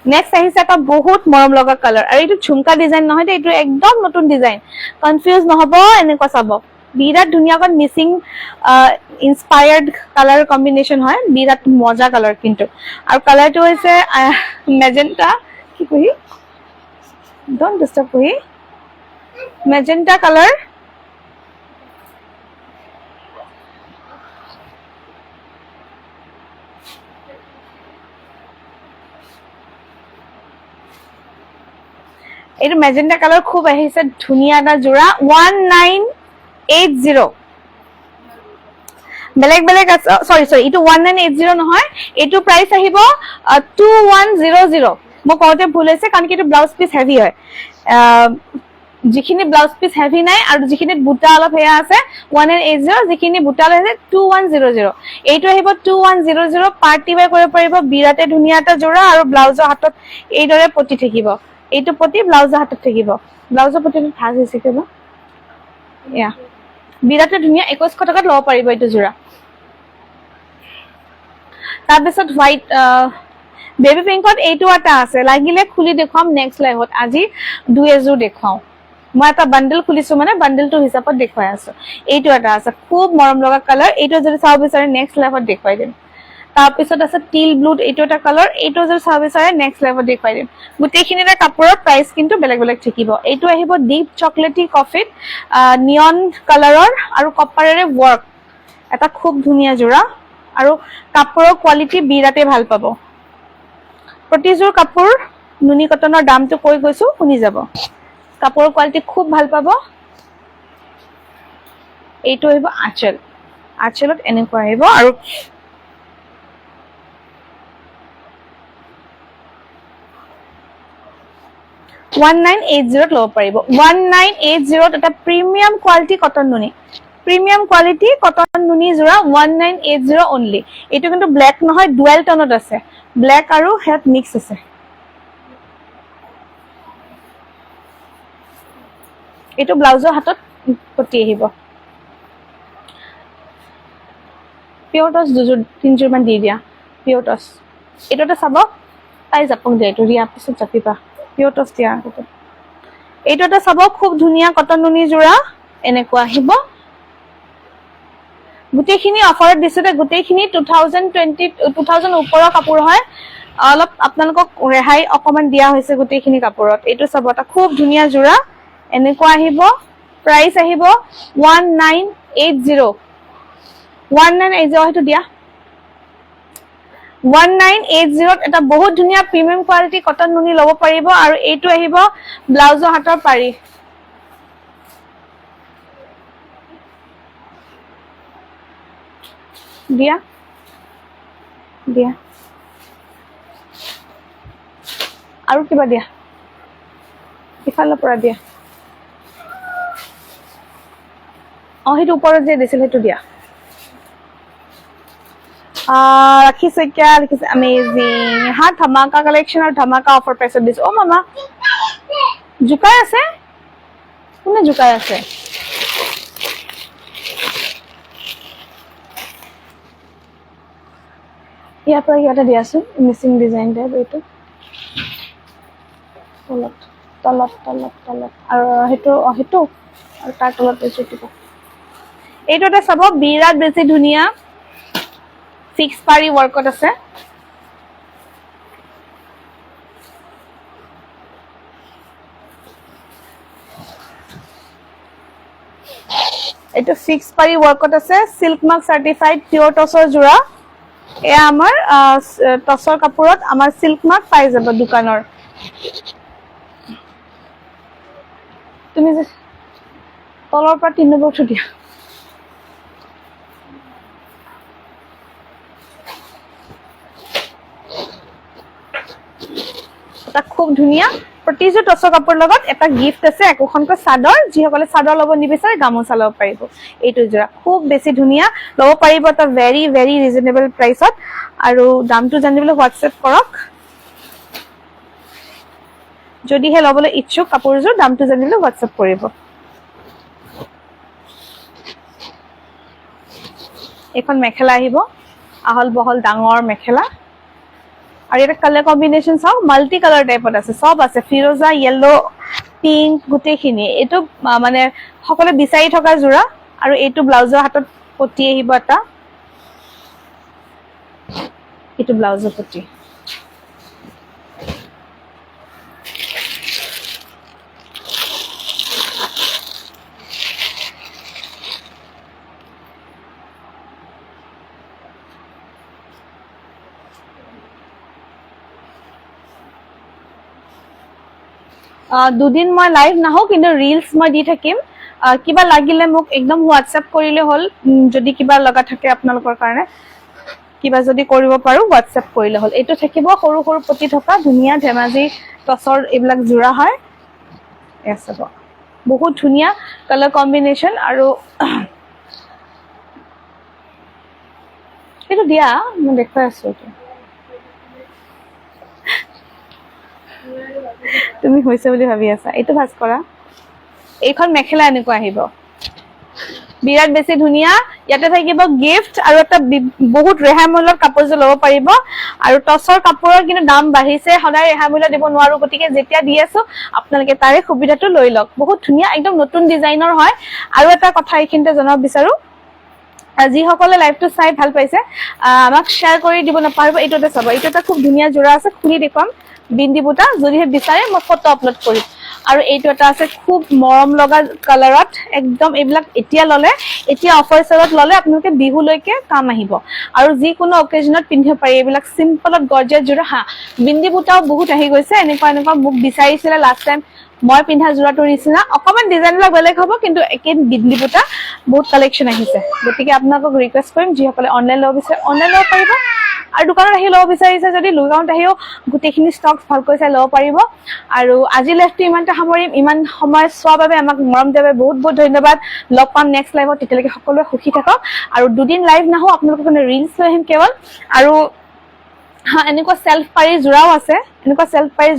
নেক্সট আহিছে এটা বহুত মৰম লগা কালাৰ আৰু এইটো ঝুমকা ডিজাইন নহয় দে এইটো একদম নতুন ডিজাইন কনফিউজ নহব এনেকুৱা চাব বিৰাট ধুনীয়াকৈ মিসিং ইনস্পায়াৰ্ড কালাৰ কম্বিনেশন হয় বিৰাট মজা কালাৰ কিন্তু আৰু কালাৰটো হৈছে মেজেন্টা কি কই ডোন্ট ডিস্টাৰ্ব কই মেজেন্টা কালাৰ এইটো মেজেন্টা কালাৰ খুব আহিছে ধুনীয়া এটা জোৰা 1980 বেলেগ বেলেগ সৰি এইটো 1980 নহয় এইটো প্ৰাইস আহিব 2100 মই কওঁতে ভুল হৈছে কাৰণ কি এইটো ব্লাউজ পিস হেভি হয় যিখিনি ব্লাউজ পিস হেভি নাই আৰু যিখিনি বুটা অলপ হেয়া আছে 1980 যিখিনি বুটা আছে 2100 এইটো আহিব 2100 পাৰ্টি বাই কৰিব পাৰিব বিৰাটে ধুনীয়া এটা জোৰা আৰু ব্লাউজৰ হাতত এইদৰে পটি থাকিব এইটো পটি ব্লাউজৰ হাতত থাকিব ব্লাউজৰ পটিটো ভাজ হৈছে কেবা ইয়া বিৰাটে ধুনীয়া 2100 টকাত ল'ব পাৰিব এইটো জোৰা তাৰ পিছত হোৱাইট বেবি পিংকত এইটো এটা আছে লাগিলে খুলি দেখুৱাম নেক্সট লাইভত আজি দুই এজোৰ দেখুৱাও মই এটা বান্ডল খুলিছো মানে বান্ডলটো হিচাপত দেখুৱাই আছো এইটো এটা আছে খুব মৰম লগা কালাৰ এইটো যদি চাও বিচাৰে নেক্সট লাইভত দেখুৱাই দিম তাৰ পিছত আছে টিল ব্লু এইটো এটা কালাৰ এইটো যদি চাও বিচাৰে নেক্সট লাইভত দেখুৱাই দিম গোটেইখিনিৰ কাপোৰৰ প্ৰাইস কিন্তু বেলেগ বেলেগ থাকিব এইটো আহিব ডিপ চকলেটি কফিত নিয়ন কালাৰৰ আৰু কপাৰেৰে ওয়াৰ্ক এটা খুব ধুনীয়া জোৰা আৰু কাপোৰৰ কোৱালিটি বিৰাটে ভাল পাব প্ৰতিযোৰ কাপোৰ নুনি কটনৰ দামটো কৈ গৈছো শুনি যাব কাপোৰৰ কোৱালিটি খুব ভাল পাব এইটো আহিব আঁচলত এনেকুৱা আহিব আৰু 1980 ল'ব পাৰিব 1980 এটা প্ৰিমিয়াম কোৱালিটি কটন নুনি জোৰা 1980 অনলি এইটো কিন্তু ব্ল্যাক নহয় ডুৱেল টোনত আছে ব্ল্যাক আৰু হেড মিক্স আছে এইটো ব্লাউজৰ হাতত পটি আহিব পিয়ৰ টছ দুজোৰ তিনজোৰ মান দি দিয়া পিয়ৰ টছ এইটোতে চাব তাই জাপক দিয়া এইটো ৰিয়া পিছত জাপিবা পিয়ৰ টছ দিয়া এইটোতে চাব খুব ধুনীয়া কটন নুনি জোৰা এনেকুৱা আহিব গোটেইখিনি অফাৰত দিছিলে গোটেইখিনি 2000 ওপৰৰ কাপোৰ হয় অলপ আপোনালোকক ৰেহাই অকমান দিয়া হৈছে গোটেইখিনি কাপোৰত এইটো চাব এটা খুব ধুনীয়া জোৰা এনেকুৱা আহিব প্ৰাইস আহিব 1980 হয়তো দিয়া 1980 এটা বহুত ধুনীয়া প্ৰিমিয়াম কোৱালিটি কটন নুনি ল'ব পাৰিব আৰু এইটো আহিব ব্লাউজৰ হাতৰ পাৰি দিয়া আৰু কিবা দিয়া ইফালৰ পৰা দিয়া সেইটো ওপৰত যে দিছিল সেইটো দিয়া ৰাখিছে क्या লিখিছে अमेजिंग হ্যাঁ ধমাকা কালেকশন আৰু ধমাকা অফাৰ প্ৰাইছত দিছে ও মামা জুকাই আছে কোনে জুকাই আছে ইয়াৰ পৰা ইয়াতে দিয়াচোন মিচিং ডিজাইন টাইপ এইটো তলত তলত তলত তলত আৰু সেইটো আৰু তাৰ তলত এইটো দিব এইটো এটা চাব বিৰাট বেছি ধুনীয়া ফিক্স পাৰি ৱৰ্কত আছে এইটো ফিক্স পাৰি ৱৰ্কত আছে সিল্ক মাৰ্ক সাৰ্টিফাইড পিওৰ টছৰ জোৰা এয়া আমাৰ টছৰ কাপোৰত আমাৰ সিল্ক মাৰ্ক পাই যাব দোকানৰ তুমি যে তলৰ পৰা 3 নম্বৰ উঠি দিয়া এটা খুব ধুনীয়া প্ৰতিটো টছৰ কাপোৰ লগত এটা গিফট আছে একোখনকৈ চাদৰ যিসকলে চাদৰ ল'ব নিবিচাৰে গামোচা ল'ব পাৰিব এইটো জোৰা খুব বেছি ধুনীয়া ল'ব পাৰিব এটা ভেৰি ভেৰি ৰিজনেবল প্ৰাইচত আৰু দামটো জানিবলৈ হোৱাটছএপ কৰক যদিহে ল'বলৈ ইচ্ছুক কাপোৰযোৰ দামটো জানিবলৈ হোৱাটছএপ কৰিব এখন মেখেলা আহিব আহল বহল ডাঙৰ মেখেলা আৰু এটা কালাৰ কম্বিনেশন চাও মাল্টি কালাৰ টাইপত আছে সব আছে ফিৰোজা ইয়েলো পিঙ্ক গুটেখিনি এটো মানে সকলে বিচাৰি থকা জোৰা আৰু এইটো ব্লাউজৰ হাতত পটি আহিব এটা এইটো ব্লাউজৰ পটি দুদিন মই লাইভ নাহো কিন্তু ৰিলস মই দি থাকিম কিবা লাগিলে মোক একদম হোৱাটছএপ কৰিলে হল যদি কিবা লগা থাকে আপোনালোকৰ কাৰণে কিবা যদি কৰিব পাৰো হোৱাটছএপ কৰিলে হল এটো থাকিব সৰু সৰু পটি থকা ধুনীয়া ধেমাজি টছৰ এইবিলাক জোৰা হয় এছব বহুত ধুনীয়া কালাৰ কম্বিনেশন আৰু এটো দিয়া মই দেখাই আছো এটো তুমি হইছে বুলি ভাবি আছা এটো ভাজ কৰা এইখন মেখেলা এনেকৈ আহিব বিৰাট বেছি ধুনীয়া ইয়াতে থাকিব গিফট আৰু এটা বহুত ৰেহাই মূল্যৰ কাপোৰ যে ল'ব পাৰিব আৰু টছৰ কাপোৰৰ কিন্তু দাম বাঢ়িছে সদায় ৰেহাই মূল্য দিব নোৱাৰো গতিকে যেতিয়া দি আছো আপোনালোকে তাৰে সুবিধাটো লৈ লওক বহুত ধুনীয়া একদম নতুন ডিজাইনৰ হয় আৰু এটা কথা এইখিনিতে জনাব বিচাৰো আজি সকলে লাইভটো চাই ভাল পাইছে আমাক শেয়াৰ কৰি দিব নাপাৰিব এইটোতে চাব এইটো এটা খুব ধুনীয়া জোৰা আছে খুলি দেখুৱাম বিন্দি বুটা যদিহে বিচাৰে মই ফটো আপলোড কৰিম আৰু এইটো এটা আছে খুব মৰম লগা কালাৰত একদম এইবিলাক এতিয়া ললে এতিয়া অফাৰ সেলত ললে আপোনালোকে বিহু লৈকে কাম আহিব আৰু যি কোনো অকেজনত পিন্ধিব পাৰি এইবিলাক সিম্পলত গৰ্জিয়াছ জোৰা হা বিন্দি বুটাও বহুত আহি গৈছে এনেকুৱা মোক বিচাৰিছিলে লাষ্ট টাইম মই পিন্ধা জোৰাটোৰ নিচিনা অকমান ডিজাইনবিলাক বেলেগ হ'ব কিন্তু একে বিন্দি বুটা বহুত কালেকচন আহিছে গতিকে আপোনালোকক ৰিকুৱেষ্ট কৰিম যিসকলে অনলাইন ল'ব বিচাৰে অনলাইন ল'ব পাৰিব আৰু দোকানত আহি ল'ব বিচাৰিছে যদি লুগাউnt আহিও গুটেখিনি ষ্টকস ভালকৈ চাই ল'ব পাৰিব আৰু আজি লাইভটো ইমানটা সামৰিম ইমান সময় চোৱাৰ বাবে আমাক মৰম দেৱে বহুত বহুত ধন্যবাদ লগ পাম নেক্সট লাইভত তেতিয়ালৈকে সকলোৱে সুখী থাকক আৰু দুদিন লাইভ নাহো আপোনালোকৰ কাৰণে ৰিলস লৈ আহিম কেৱল আৰু এনেকুৱা সেলফ পাৰি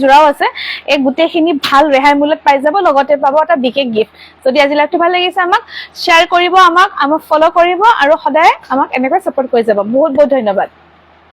জোৰাও আছে এই গুটেখিনি ভাল ৰেহাই মূল্যত পাই যাব লগতে পাব এটা বিশেষ গিফট যদি আজি লাইভটো ভাল লাগিছে আমাক শেয়াৰ কৰিব আমাক ফলো কৰিব আৰু সদায় আমাক এনেকৈ সাপোৰ্ট কৰি যাব বহুত বহুত ধন্যবাদ